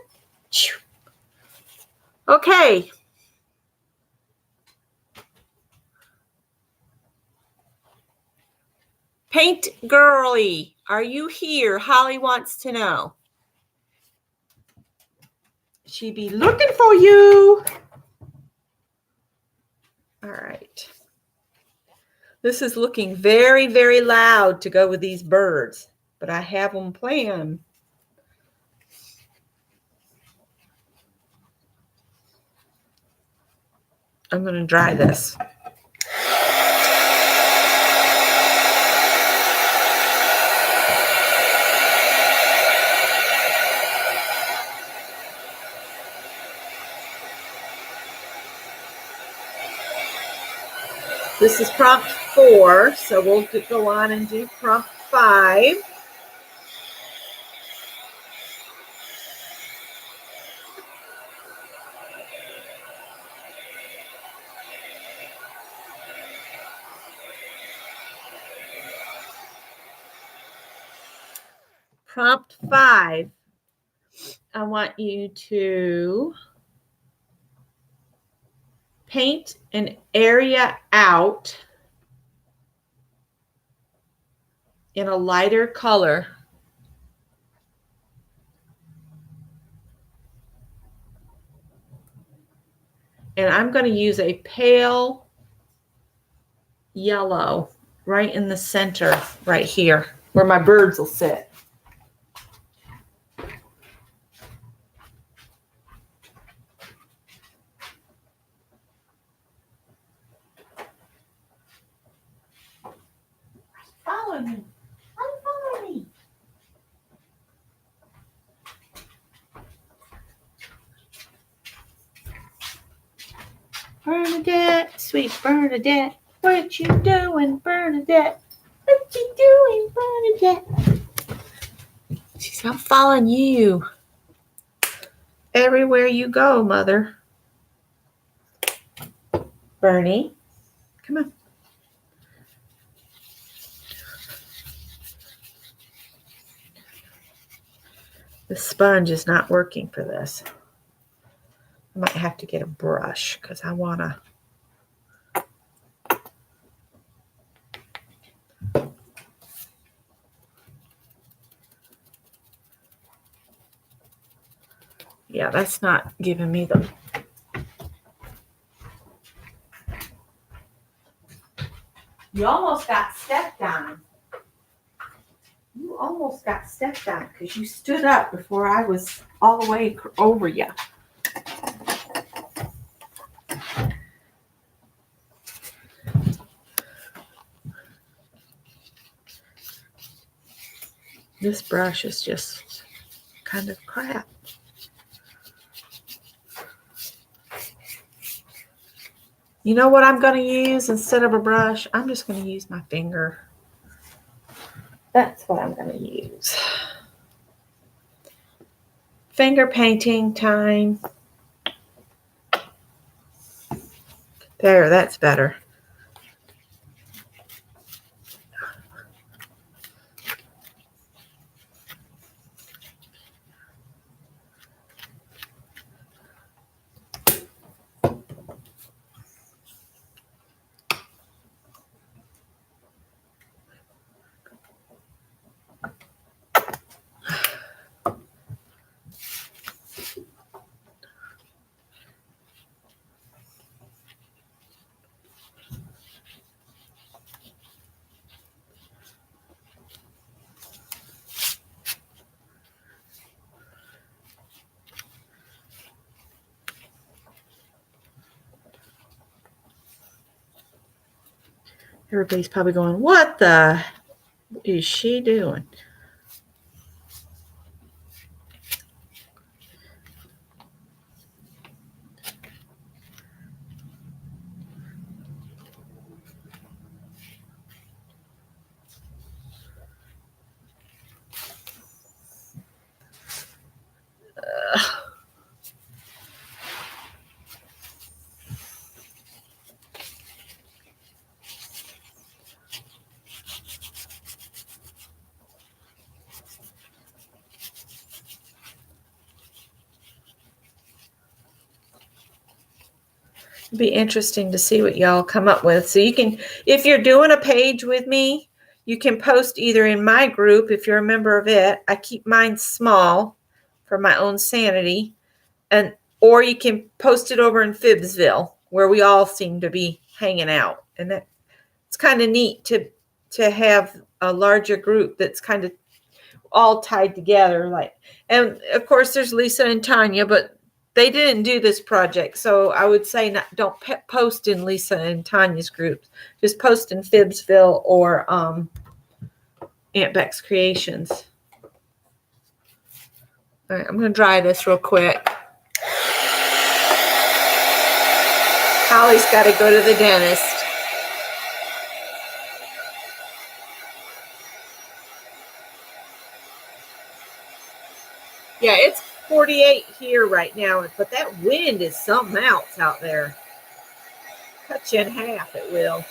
Okay. Paint Girly, are you here? Holly wants to know. She be looking for you. All right. This is looking very, very loud to go with these birds, but I have them planned. I'm going to dry this. This is prompt 4, so we'll go on and do prompt 5. Prompt 5, I want you to paint an area out in a lighter color. And I'm going to use a pale yellow right in the center, right here, where my birds will sit. Follow me. Follow me. Bernadette, sweet Bernadette, what you doing, Bernadette? What you doing, Bernadette? She's not following you. Everywhere you go, Mother. Bernie, come on. The sponge is not working for this. I might have to get a brush because I want to. Yeah, that's not giving me the. You almost got stepped on. You almost got stepped on because you stood up before I was all the way over you. This brush is just kind of crap. You know what I'm going to use instead of a brush? I'm just going to use my finger. That's what I'm going to use. Finger painting time. There, that's better. Everybody's probably going, what the is she doing? It'd be interesting to see what y'all come up with. So you can, if you're doing a page with me, you can post either in my group, if you're a member of it. I keep mine small for my own sanity. Or you can post it over in Phibbsville, where we all seem to be hanging out. And that it's kind of neat to have a larger group that's kind of all tied together. And of course there's Lisa and Tanya, but they didn't do this project, so I would say don't post in Lisa and Tanya's groups. Just post in Phibbsville or Aunt Beck's Creations. All right, I'm going to dry this real quick. Holly's got to go to the dentist. Yeah, it's 48 here right now, but that wind is something else out there. Cut you in half, it will.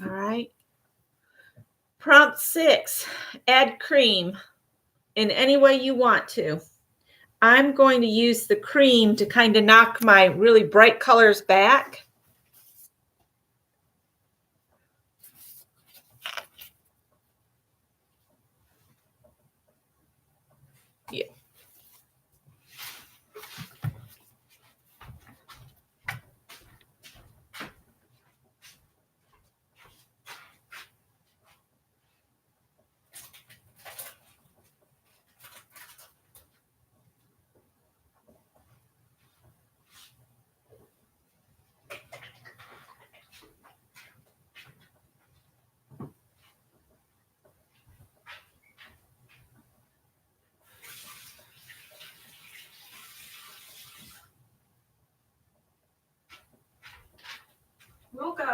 All right. Prompt 6, add cream in any way you want to. I'm going to use the cream to kind of knock my really bright colors back. Yeah.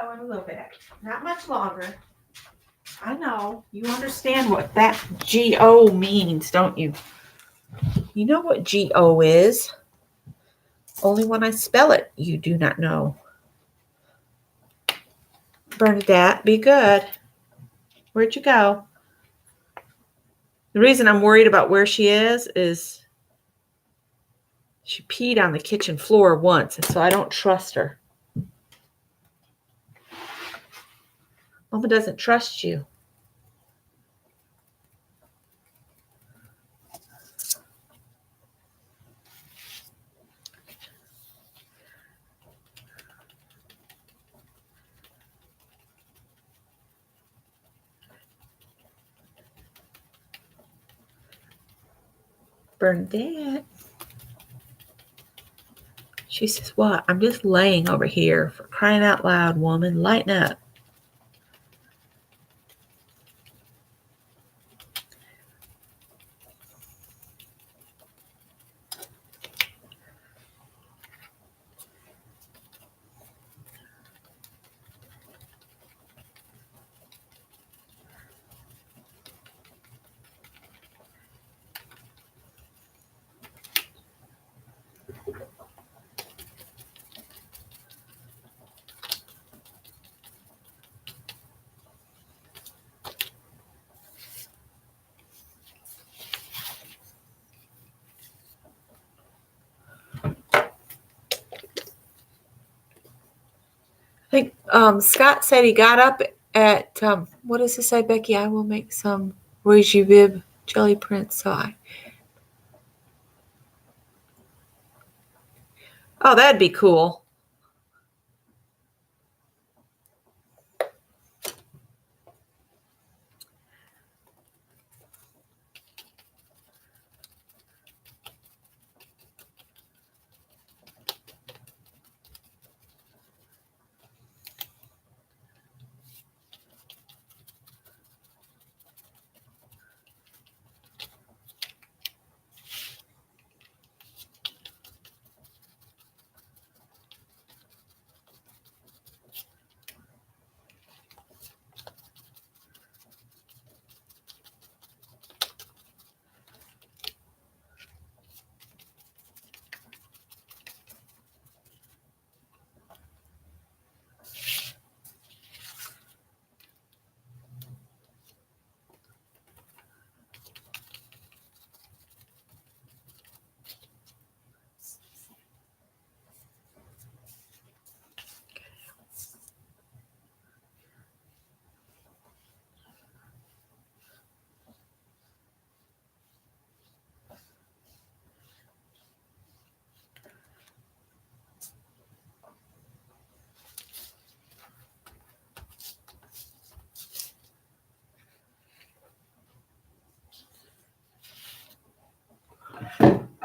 go in a little bit. Not much longer. I know. You understand what that G-O means, don't you? You know what G-O is. Only when I spell it, you do not know. Bernadette, be good. Where'd you go? The reason I'm worried about where she is she peed on the kitchen floor once, and so I don't trust her. Mama doesn't trust you. Bernadette. She says, what? I'm just laying over here. For crying out loud, woman. Lighten up. I think Scott said he got up at, what does it say, Becky? I will make some Rejuvib jelly prints. Oh, that'd be cool.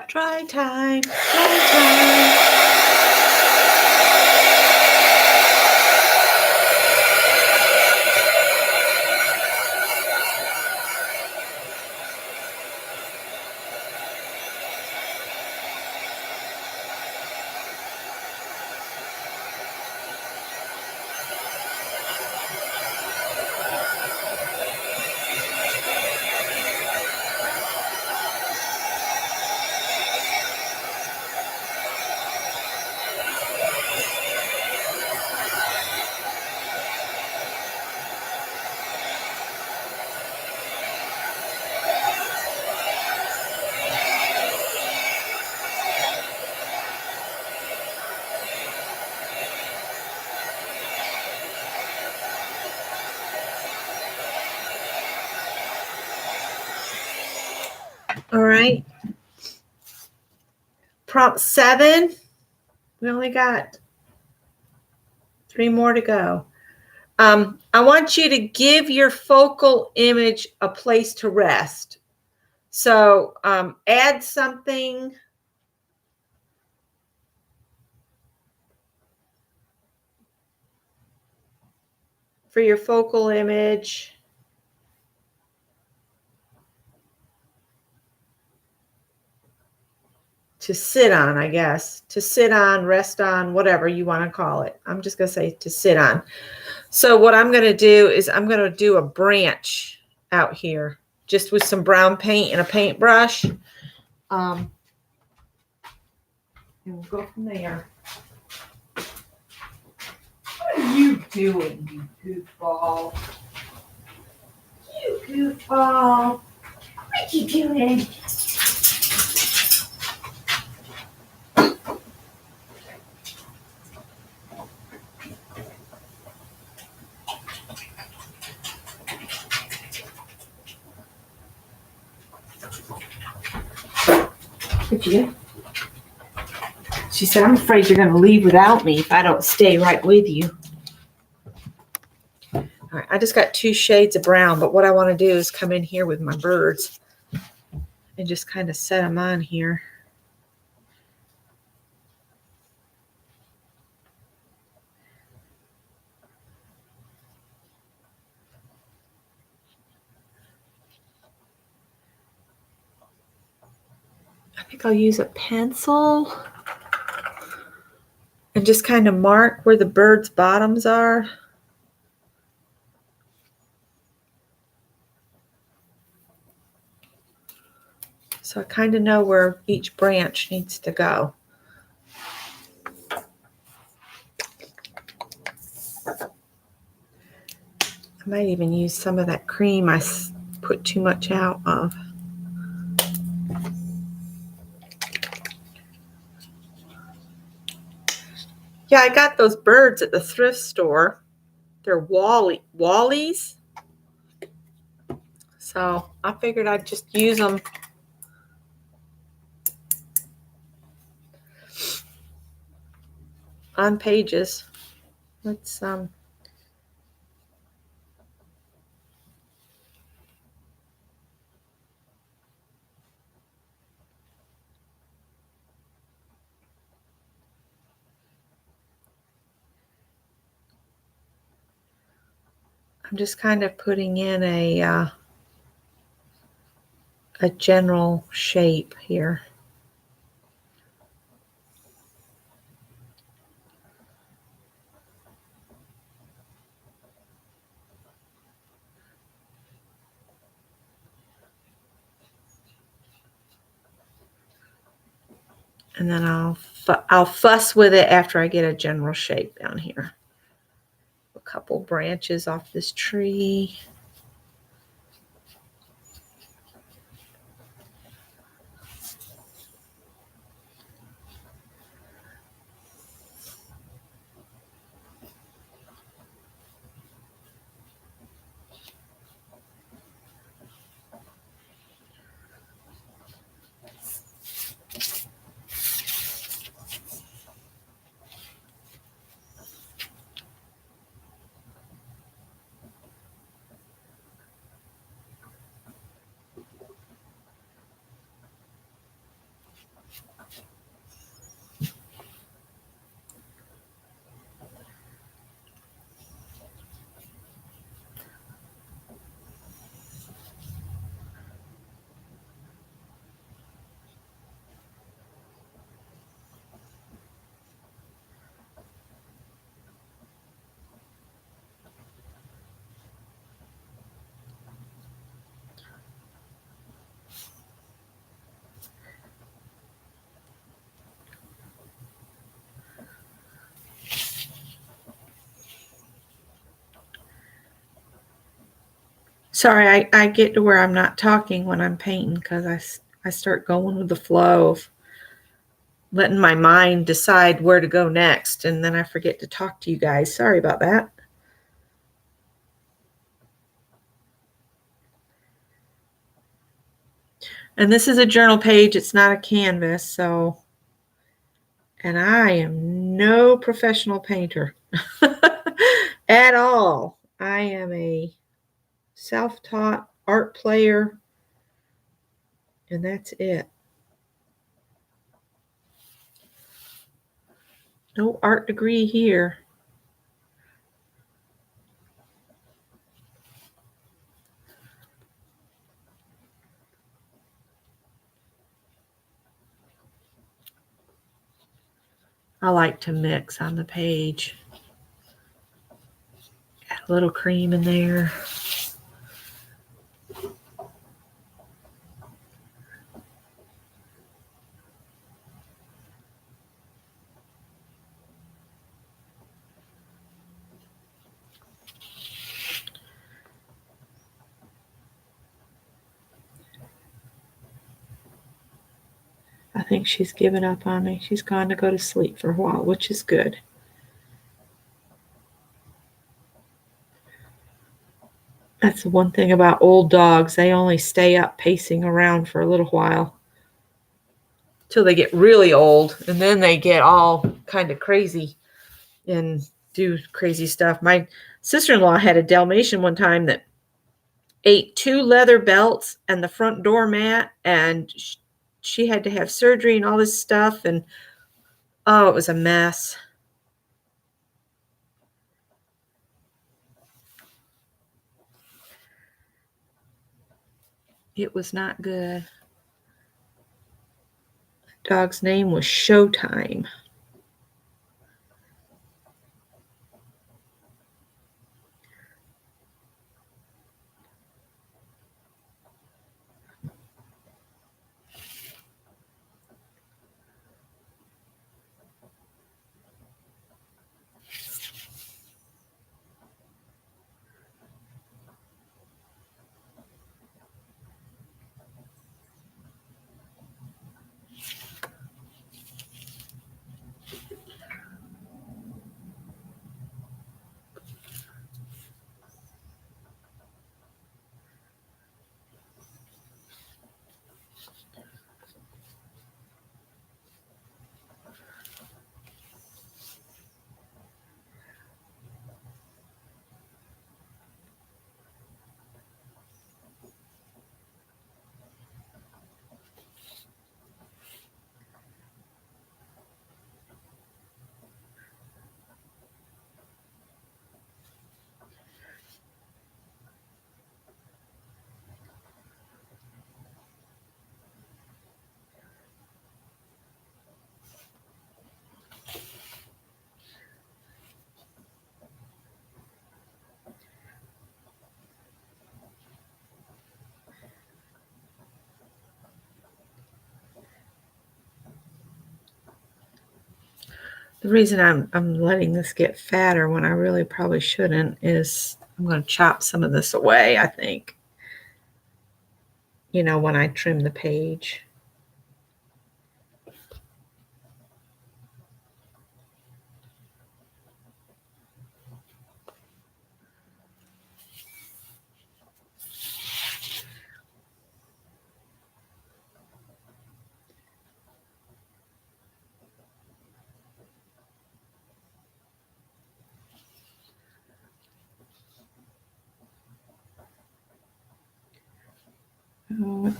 Try time. Try time. All right. Prompt 7. We only got 3 more to go. I want you to give your focal image a place to rest. So add something for your focal image. to sit on, I guess. To sit on, rest on, whatever you want to call it. I'm just going to say to sit on. So what I'm going to do is I'm going to do a branch out here just with some brown paint and a paintbrush. And we'll go from there. What are you doing, you goofball? You goofball. What are you doing? Did you? She said, I'm afraid you're going to leave without me if I don't stay right with you. All right, I just got 2 shades of brown, but what I want to do is come in here with my birds and just kind of set them on here. I think I'll use a pencil and just kind of mark where the bird's bottoms are. So I kind of know where each branch needs to go. I might even use some of that cream I put too much out of. Yeah, I got those birds at the thrift store. They're Wallies. So I figured I'd just use them. On pages. Let's I'm just kind of putting in a general shape here. And then I'll fuss with it after I get a general shape down here. A couple branches off this tree. Sorry, I get to where I'm not talking when I'm painting because I start going with the flow of letting my mind decide where to go next, and then I forget to talk to you guys. Sorry about that. And this is a journal page. It's not a canvas, so, and I am no professional painter at all. I am a self-taught art player, and that's it. No art degree here. I like to mix on the page. Add a little cream in there. I think she's given up on me. She's gone to go to sleep for a while, which is good. That's the one thing about old dogs. They only stay up pacing around for a little while till they get really old, and then they get all kind of crazy and do crazy stuff. My sister-in-law had a Dalmatian one time that ate 2 leather belts and the front door mat, and she had to have surgery and all this stuff, and oh, it was a mess. It was not good. Dog's name was Showtime. The reason I'm letting this get fatter when I really probably shouldn't is I'm going to chop some of this away, I think. You know, when I trim the page. Oh,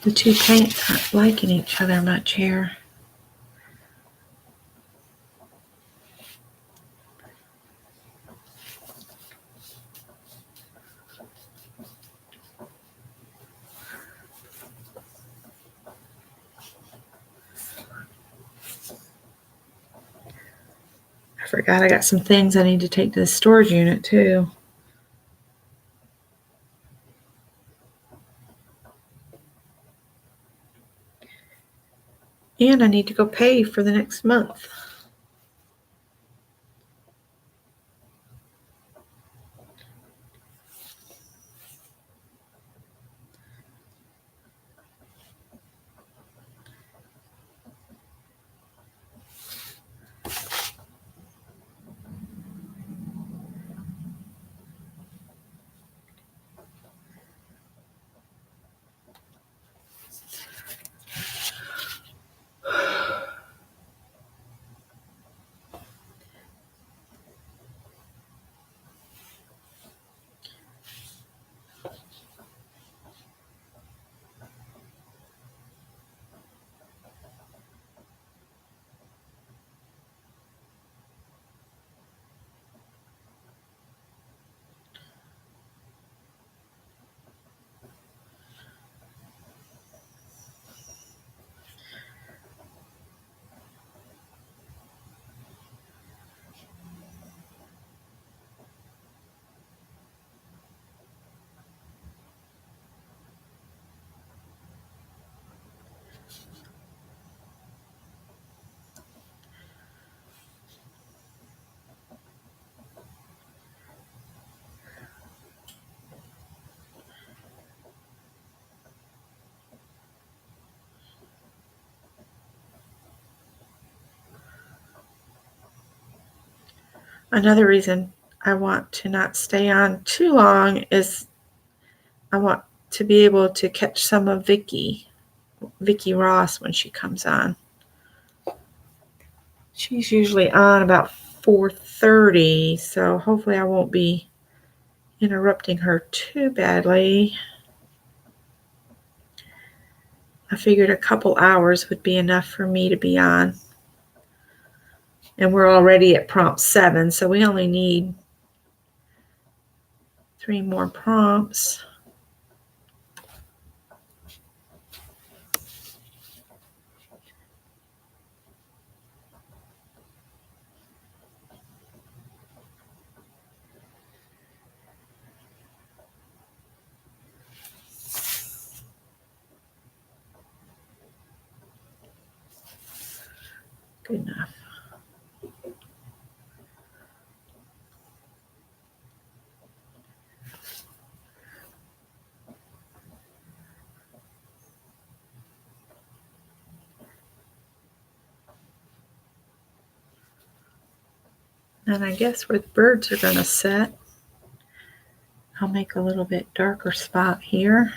the two paints aren't liking each other much here. I forgot I got some things I need to take to the storage unit too. And I need to go pay for the next month. Another reason I want to not stay on too long is I want to be able to catch some of Vicky Ross when she comes on. She's usually on about 4:30, so hopefully I won't be interrupting her too badly. I figured a couple hours would be enough for me to be on. And we're already at prompt 7, so we only need 3 more prompts. Good enough. And I guess where the birds are going to sit, I'll make a little bit darker spot here.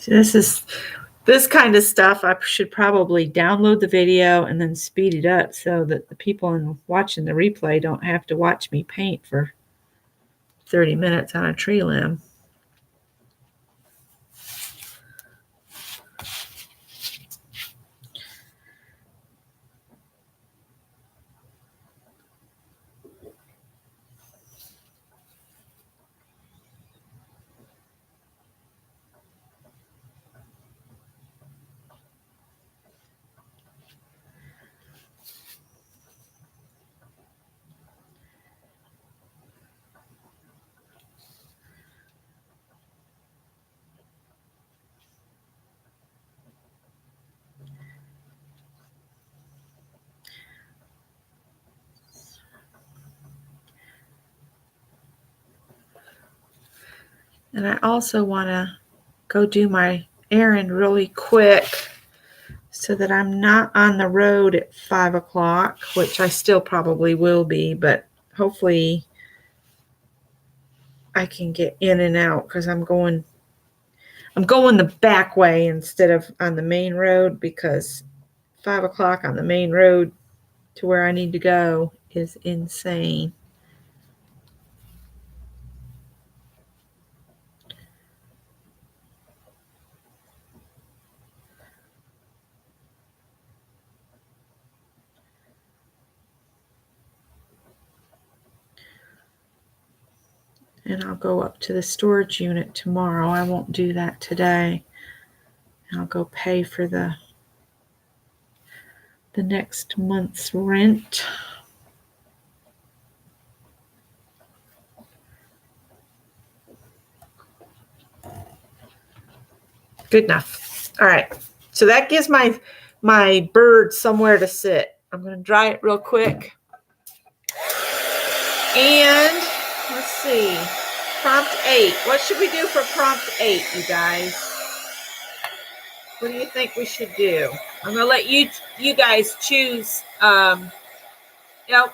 So this kind of stuff. I should probably download the video and then speed it up so that the people watching the replay don't have to watch me paint for 30 minutes on a tree limb. And I also want to go do my errand really quick so that I'm not on the road at 5 o'clock, which I still probably will be, but hopefully I can get in and out because I'm going the back way instead of on the main road, because 5 o'clock on the main road to where I need to go is insane. And I'll go up to the storage unit tomorrow. I won't do that today. I'll go pay for the next month's rent. Good enough. All right. So that gives my bird somewhere to sit. I'm going to dry it real quick. And let's see. Prompt 8. What should we do for prompt 8, you guys? What do you think we should do? I'm going to let you guys choose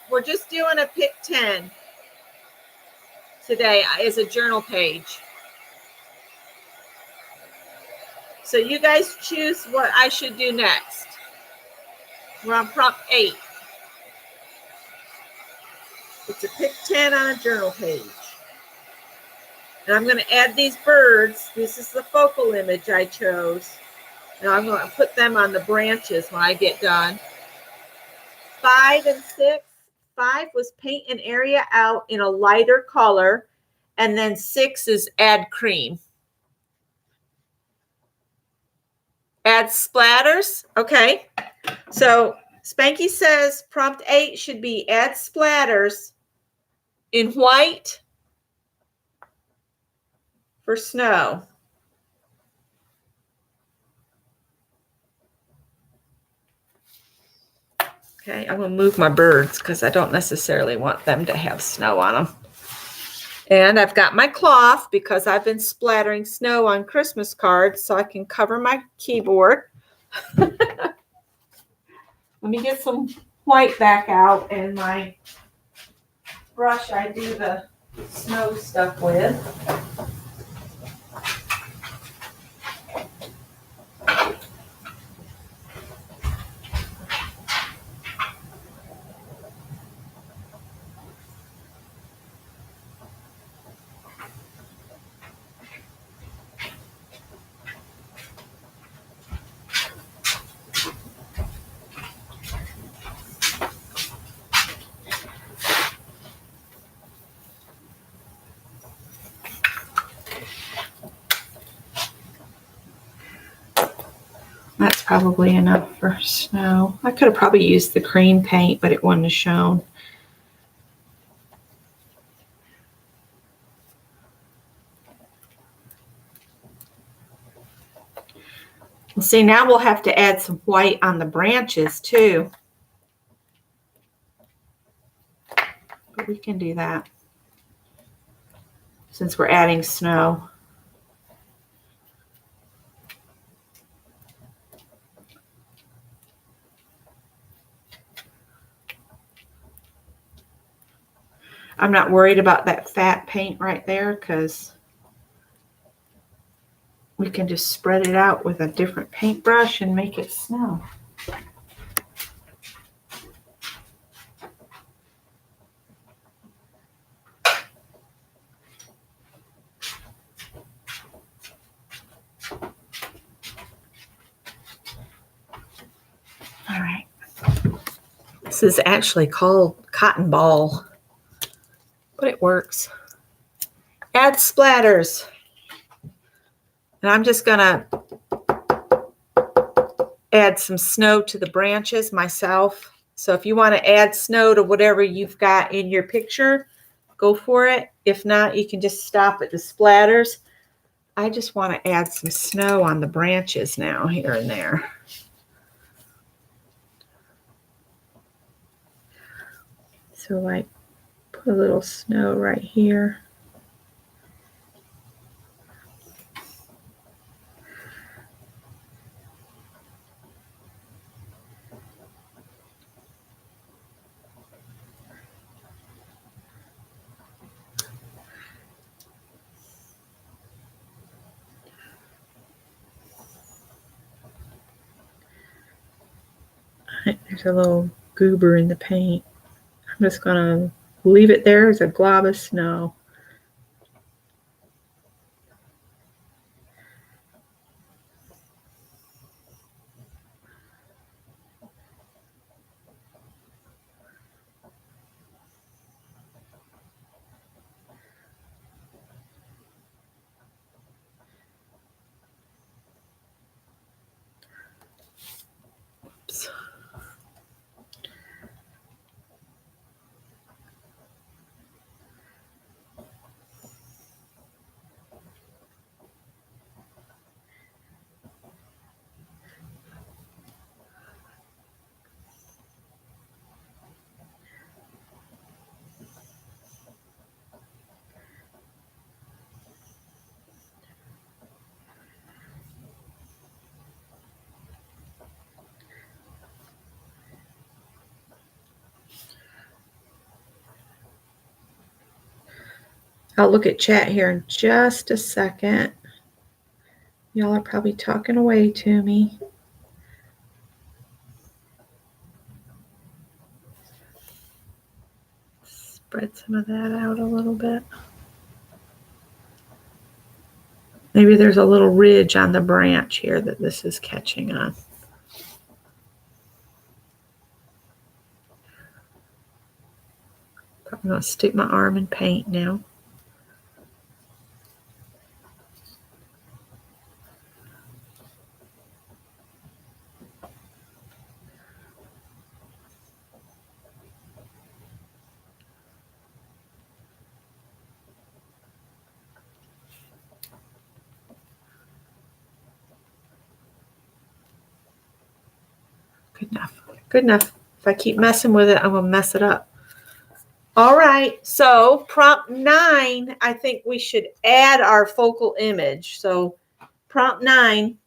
We're just doing a pick 10 today as a journal page. So you guys choose what I should do next. We're on prompt 8. It's a pick 10 on a journal page. And I'm going to add these birds. This is the focal image I chose. Now I'm going to put them on the branches when I get done. 5 and 6. 5 was paint an area out in a lighter color. And then 6 is add cream. Add splatters. Okay. So Spanky says prompt 8 should be add splatters in white for snow. Okay, I'm going to move my birds because I don't necessarily want them to have snow on them. And I've got my cloth because I've been splattering snow on Christmas cards so I can cover my keyboard. Let me get some white back out and my brush I do the snow stuff with. That's probably enough for snow. I could have probably used the cream paint, but it wouldn't have shown. See, now we'll have to add some white on the branches too. But we can do that since we're adding snow. I'm not worried about that fat paint right there because we can just spread it out with a different paintbrush and make it snow. All right. This is actually called cotton ball, but it works. Add splatters. And I'm just going to add some snow to the branches myself. So if you want to add snow to whatever you've got in your picture, go for it. If not, you can just stop at the splatters. I just want to add some snow on the branches now, here and there. So like put a little snow right here. There's a little goober in the paint. I'm just going to leave it there as a glob of snow. Oops. I'll look at chat here in just a second. Y'all are probably talking away to me. Spread some of that out a little bit. Maybe there's a little ridge on the branch here that this is catching on. I'm going to stick my arm in paint now. Good enough. Good enough. If I keep messing with it, I'm going to mess it up. All right. So prompt 9, I think we should add our focal image. So prompt 9,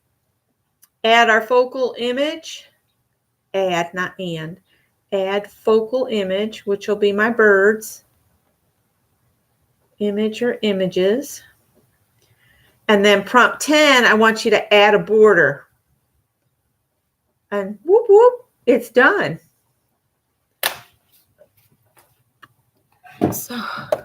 add our focal image. Add, not and. Add focal image, which will be my birds. Image or images. And then prompt 10, I want you to add a border. And whoop, whoop, it's done. So I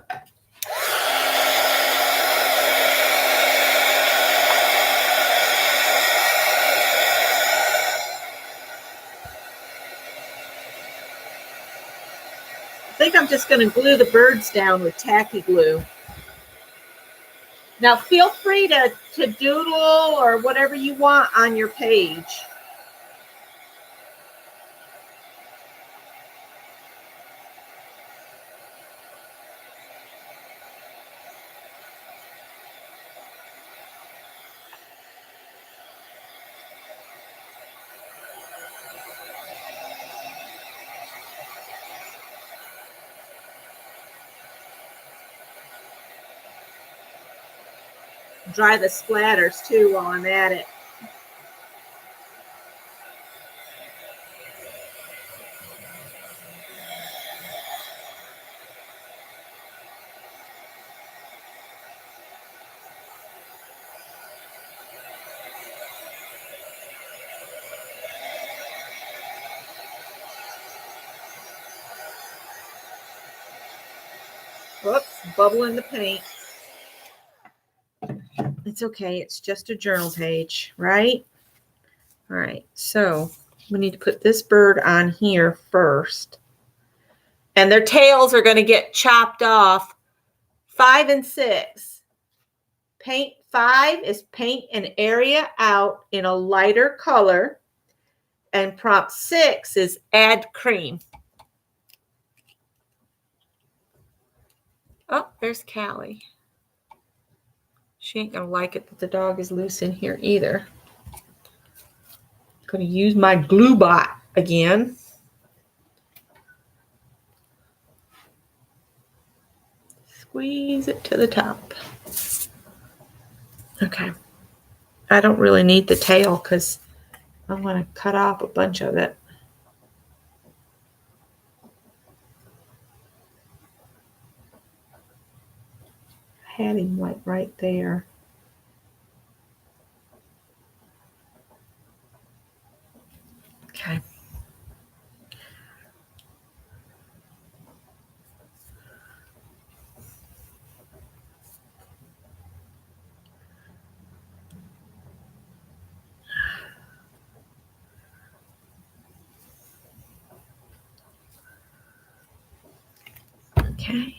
think I'm just going to glue the birds down with tacky glue. Now feel free to doodle or whatever you want on your page. Dry the splatters too while I'm at it. Whoops, bubble in the paint. It's okay. It's just a journal page, right? All right. So we need to put this bird on here first. And their tails are going to get chopped off. 5 and 6. Paint 5 is paint an area out in a lighter color. And prompt 6 is add cream. Oh, there's Callie. She ain't going to like it that the dog is loose in here either. I'm going to use my glue bot again. Squeeze it to the top. Okay. I don't really need the tail because I'm going to cut off a bunch of it. I had him like right there. Okay. Okay.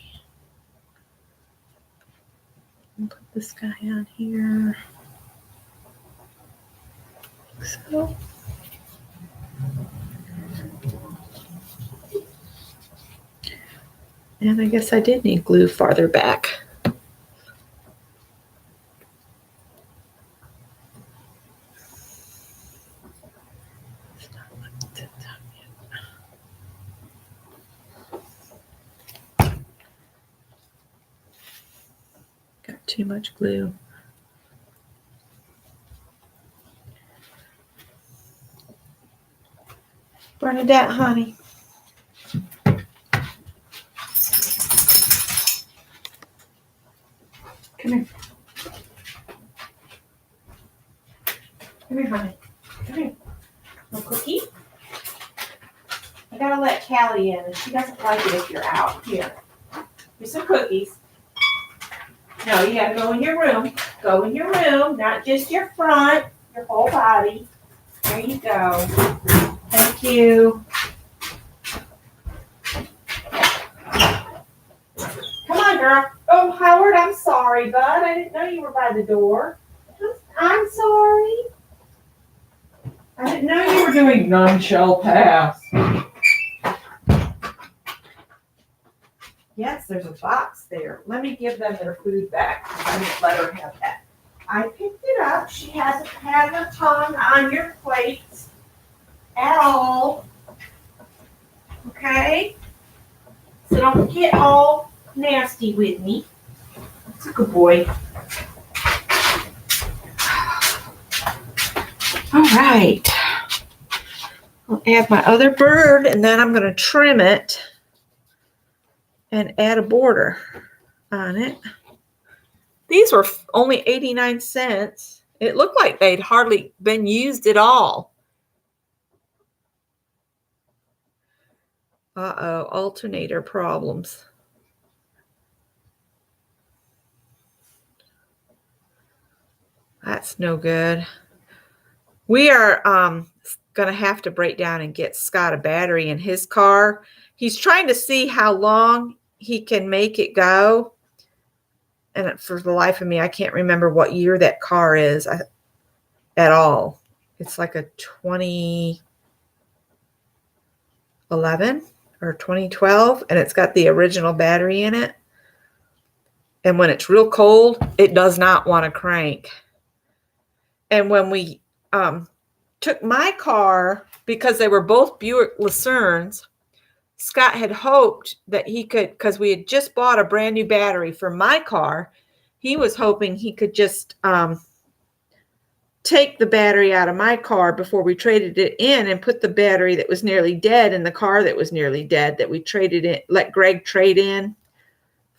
I'll put this guy on here. So. And I guess I did need glue farther back. Got too much glue. Bernadette, honey. Come here. Come here, honey. Come here. No cookie? I gotta let Callie in, and she doesn't like it if you're out. Here. Here's some cookies. No, you gotta go in your room. Go in your room, not just your front, your whole body. There you go. Thank you. Come on, girl. Oh, Howard, I'm sorry, bud. I didn't know you were by the door. I'm sorry. I didn't know you were doing none shall pass. Yes, there's a box there. Let me give them their food back. I didn't let her have that. I picked it up. She hasn't had a tongue on your plates at all. Okay? So don't get all nasty with me. That's a good boy. All right. I'll add my other bird, and then I'm going to trim it and add a border on it. These were only 89 cents. It looked like they'd hardly been used at all. Uh-oh, alternator problems. That's no good. We are going to have to break down and get Scott a battery in his car. He's trying to see how long he can make it go. And for the life of me, I can't remember what year that car is at all. It's like a 2011 or 2012, and it's got the original battery in it. And when it's real cold, it does not want to crank. And when we took my car, because they were both Buick Lucernes, Scott had hoped that he could, because we had just bought a brand new battery for my car, he was hoping he could just take the battery out of my car before we traded it in and put the battery that was nearly dead in the car that was nearly dead that we traded in, let Greg trade in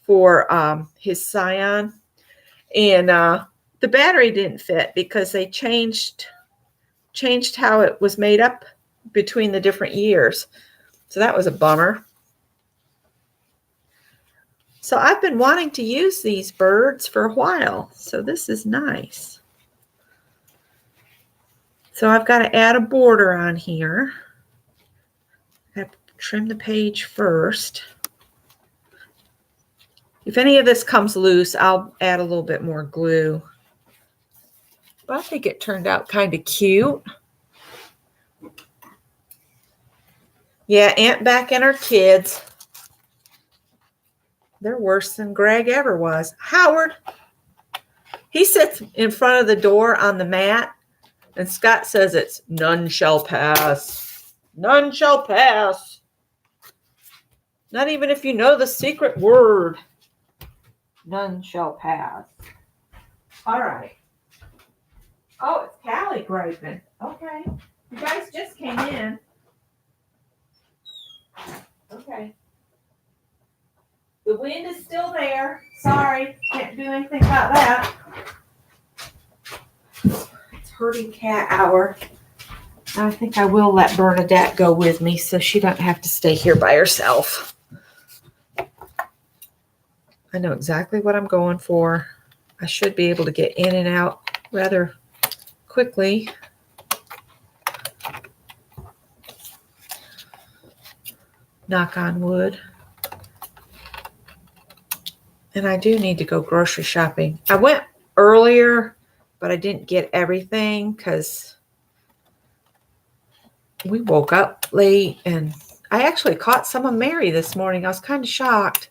for his Scion. And the battery didn't fit because they changed how it was made up between the different years. So that was a bummer. So I've been wanting to use these birds for a while. So this is nice. So I've got to add a border on here. I have to trim the page first. If any of this comes loose, I'll add a little bit more glue. But I think it turned out kind of cute. Yeah, Aunt Beck and her kids. They're worse than Greg ever was. Howard, he sits in front of the door on the mat, and Scott says it's none shall pass. None shall pass. Not even if you know the secret word. None shall pass. All right. Oh, it's Callie griping. Okay. You guys just came in. Okay. The wind is still there. Sorry, can't do anything about that. It's herding cat hour. I think I will let Bernadette go with me so she doesn't have to stay here by herself. I know exactly what I'm going for. I should be able to get in and out rather quickly. Knock on wood. And I do need to go grocery shopping. I went earlier, but I didn't get everything because we woke up late, and I actually caught some of Mary this morning. I was kind of shocked.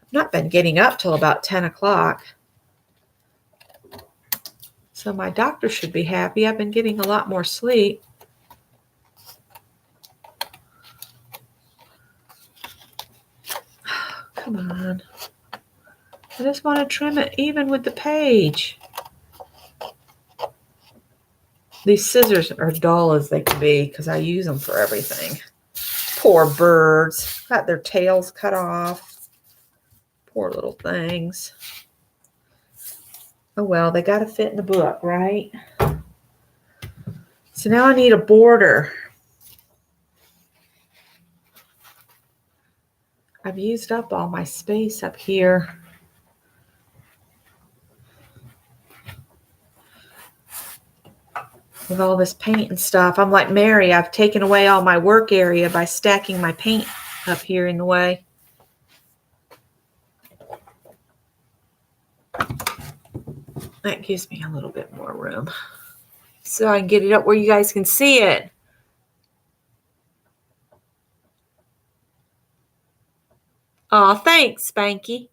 I've not been getting up till about 10 o'clock. So my doctor should be happy. I've been getting a lot more sleep. Come on. I just want to trim it even with the page. These scissors are dull as they can be because I use them for everything. Poor birds. Got their tails cut off. Poor little things. Oh well, they got to fit in the book, right? So now I need a border. I've used up all my space up here. With all this paint and stuff. I'm like Mary, I've taken away all my work area by stacking my paint up here in the way. That gives me a little bit more room. So I can get it up where you guys can see it. Oh, thanks, Spanky.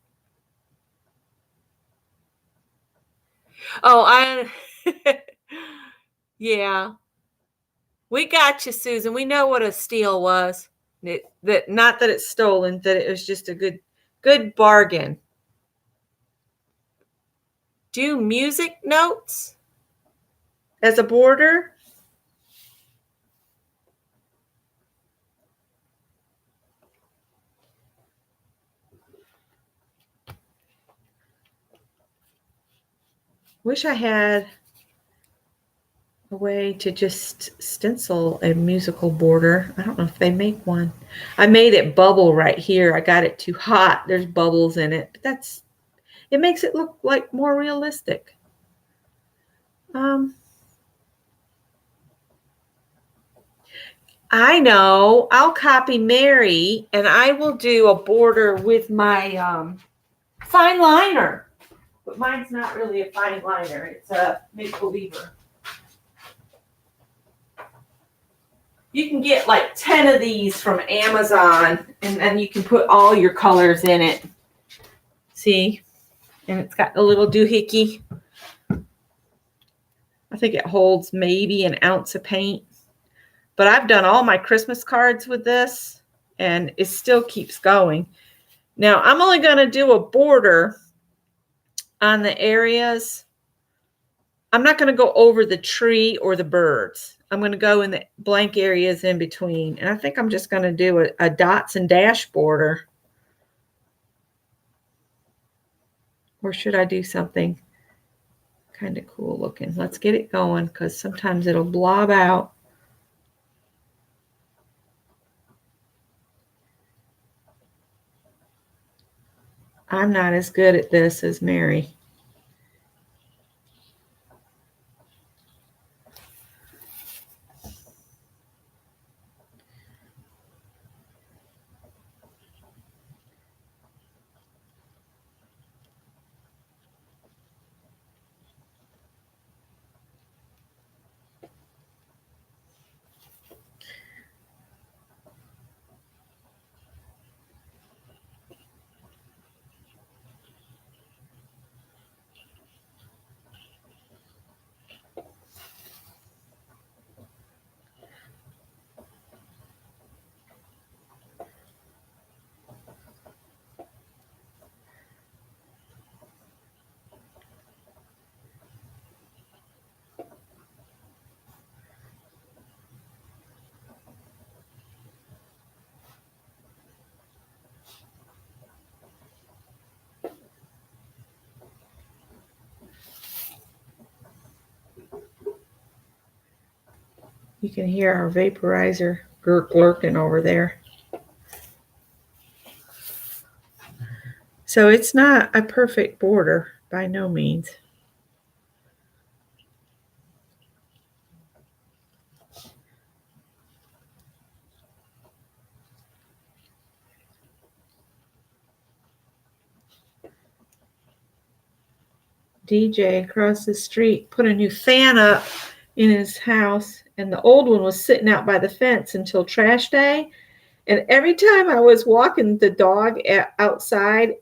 Oh, yeah. We got you, Susan. We know what a steal was. That not that it's stolen, that it was just a good bargain. Do music notes as a border? Wish I had a way to just stencil a musical border. I don't know if they make one. I made it bubble right here. I got it too hot. There's bubbles in it. But it makes it look like more realistic. I know. I'll copy Mary and I will do a border with my fine liner. But mine's not really a fine liner. It's a make-believer. You can get like 10 of these from Amazon, and then you can put all your colors in it. See? And it's got a little doohickey. I think it holds maybe an ounce of paint. But I've done all my Christmas cards with this, and it still keeps going. Now, I'm only going to do a border on the areas. I'm not going to go over the tree or the birds. I'm going to go in the blank areas in between. And I think I'm just going to do a dots and dash border. Or should I do something kind of cool looking? Let's get it going because sometimes it'll blob out. I'm not as good at this as Mary. You can hear our vaporizer gurgling over there. So it's not a perfect border by no means. DJ across the street put a new fan up in his house, and the old one was sitting out by the fence until trash day. And every time I was walking the dog outside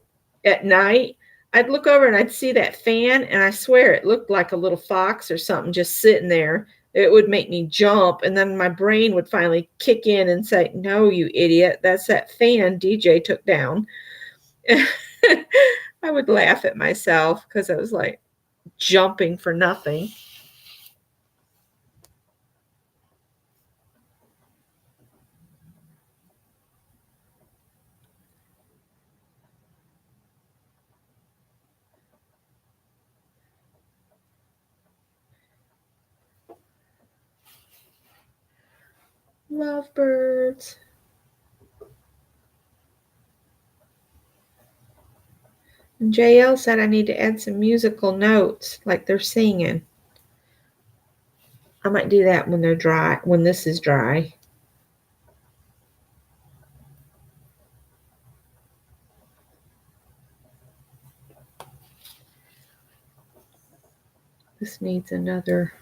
at night, I'd look over and I'd see that fan, and I swear it looked like a little fox or something just sitting there. It would make me jump, and then my brain would finally kick in and say, "No, you idiot, that's that fan DJ took down." I would laugh at myself because I was like jumping for nothing. Lovebirds. And JL said I need to add some musical notes, like they're singing. I might do that when they're dry, when this is dry. This needs another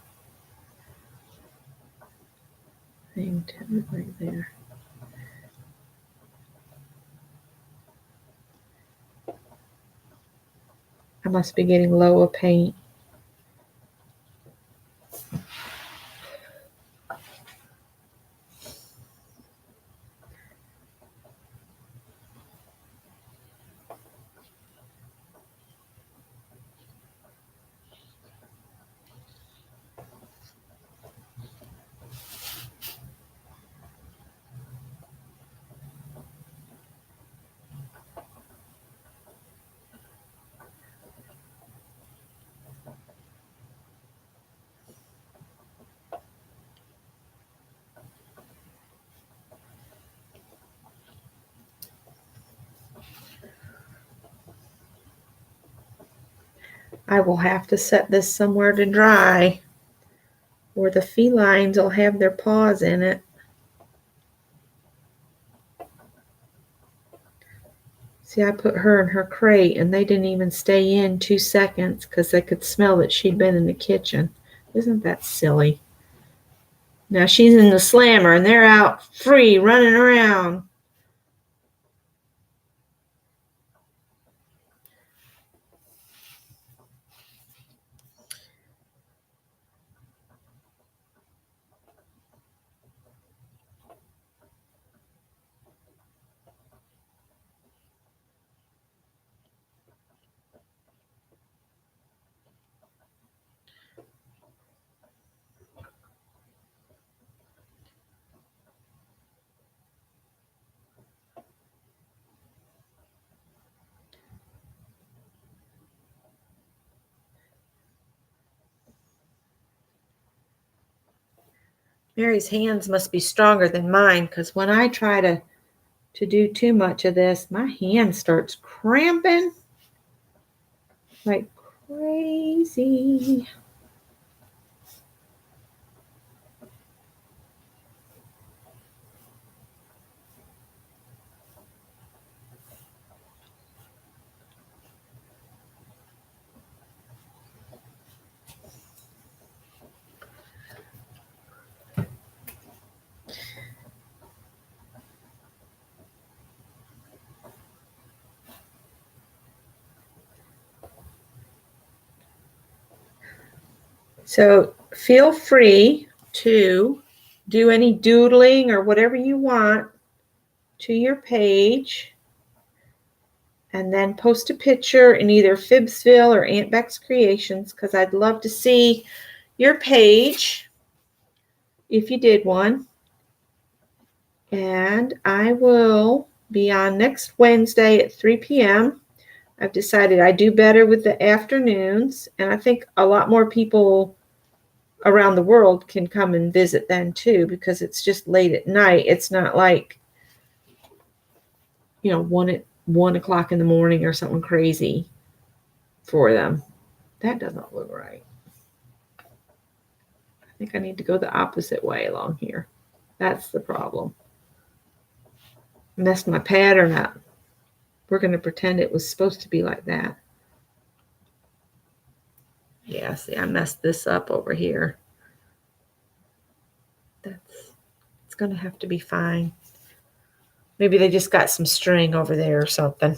thing to it right there. I must be getting low of paint. I will have to set this somewhere to dry, or the felines will have their paws in it. See, I put her in her crate, and they didn't even stay in 2 seconds because they could smell that she'd been in the kitchen. Isn't that silly? Now she's in the slammer, and they're out free, running around. Mary's hands must be stronger than mine, because when I try to do too much of this, my hand starts cramping like crazy. So feel free to do any doodling or whatever you want to your page, and then post a picture in either Fibsville or Aunt Beck's Creations, because I'd love to see your page if you did one. And I will be on next Wednesday at 3 p.m. I've decided I do better with the afternoons, and I think a lot more people around the world can come and visit then too, because it's just late at night. It's not like, 1 o'clock in the morning or something crazy for them. That doesn't look right. I think I need to go the opposite way along here. That's the problem. Messed my pattern up. We're going to pretend it was supposed to be like that. Yeah, see, I messed this up over here. It's going to have to be fine. Maybe they just got some string over there or something.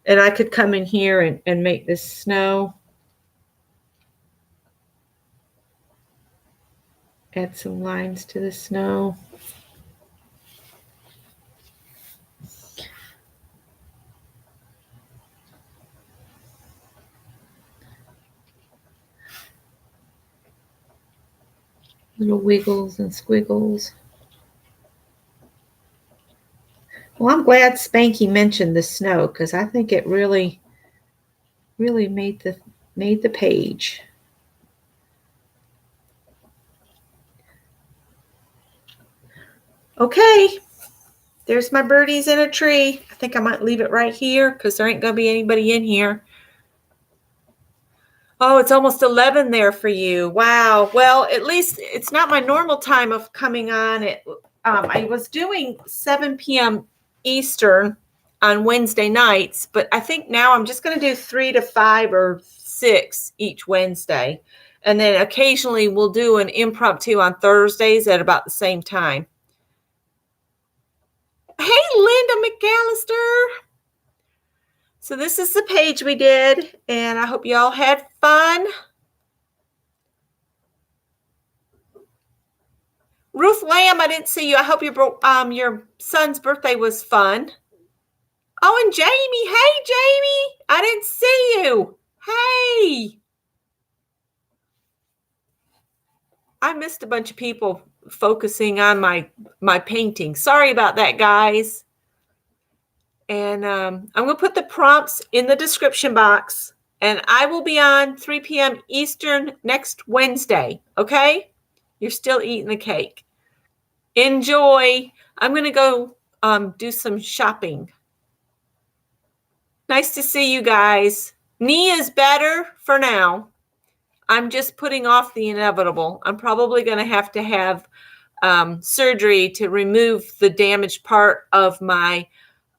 And I could come in here and make this snow. Add some lines to the snow. Little wiggles and squiggles. Well, I'm glad Spanky mentioned the snow, because I think it really made the page. Okay, there's my birdies in a tree. I think I might leave it right here because there ain't going to be anybody in here. Oh, it's almost 11 there for you. Wow. Well, at least it's not my normal time of coming on. I was doing 7 p.m. Eastern on Wednesday nights, but I think now I'm just going to do 3 to 5 or 6 each Wednesday. And then occasionally we'll do an impromptu on Thursdays at about the same time. Hey, Linda McAllister. So this is the page we did, and I hope you all had fun. Ruth Lamb, I didn't see you. I hope your son's birthday was fun. Oh, and Jamie. Hey, Jamie. I didn't see you. Hey. I missed a bunch of people focusing on my painting. Sorry about that, guys. And I'm going to put the prompts in the description box. And I will be on 3 p.m. Eastern next Wednesday. Okay? You're still eating the cake. Enjoy. I'm going to go do some shopping. Nice to see you guys. Knee is better for now. I'm just putting off the inevitable. I'm probably going to have surgery to remove the damaged part of my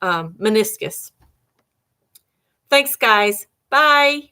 meniscus. Thanks, guys. Bye.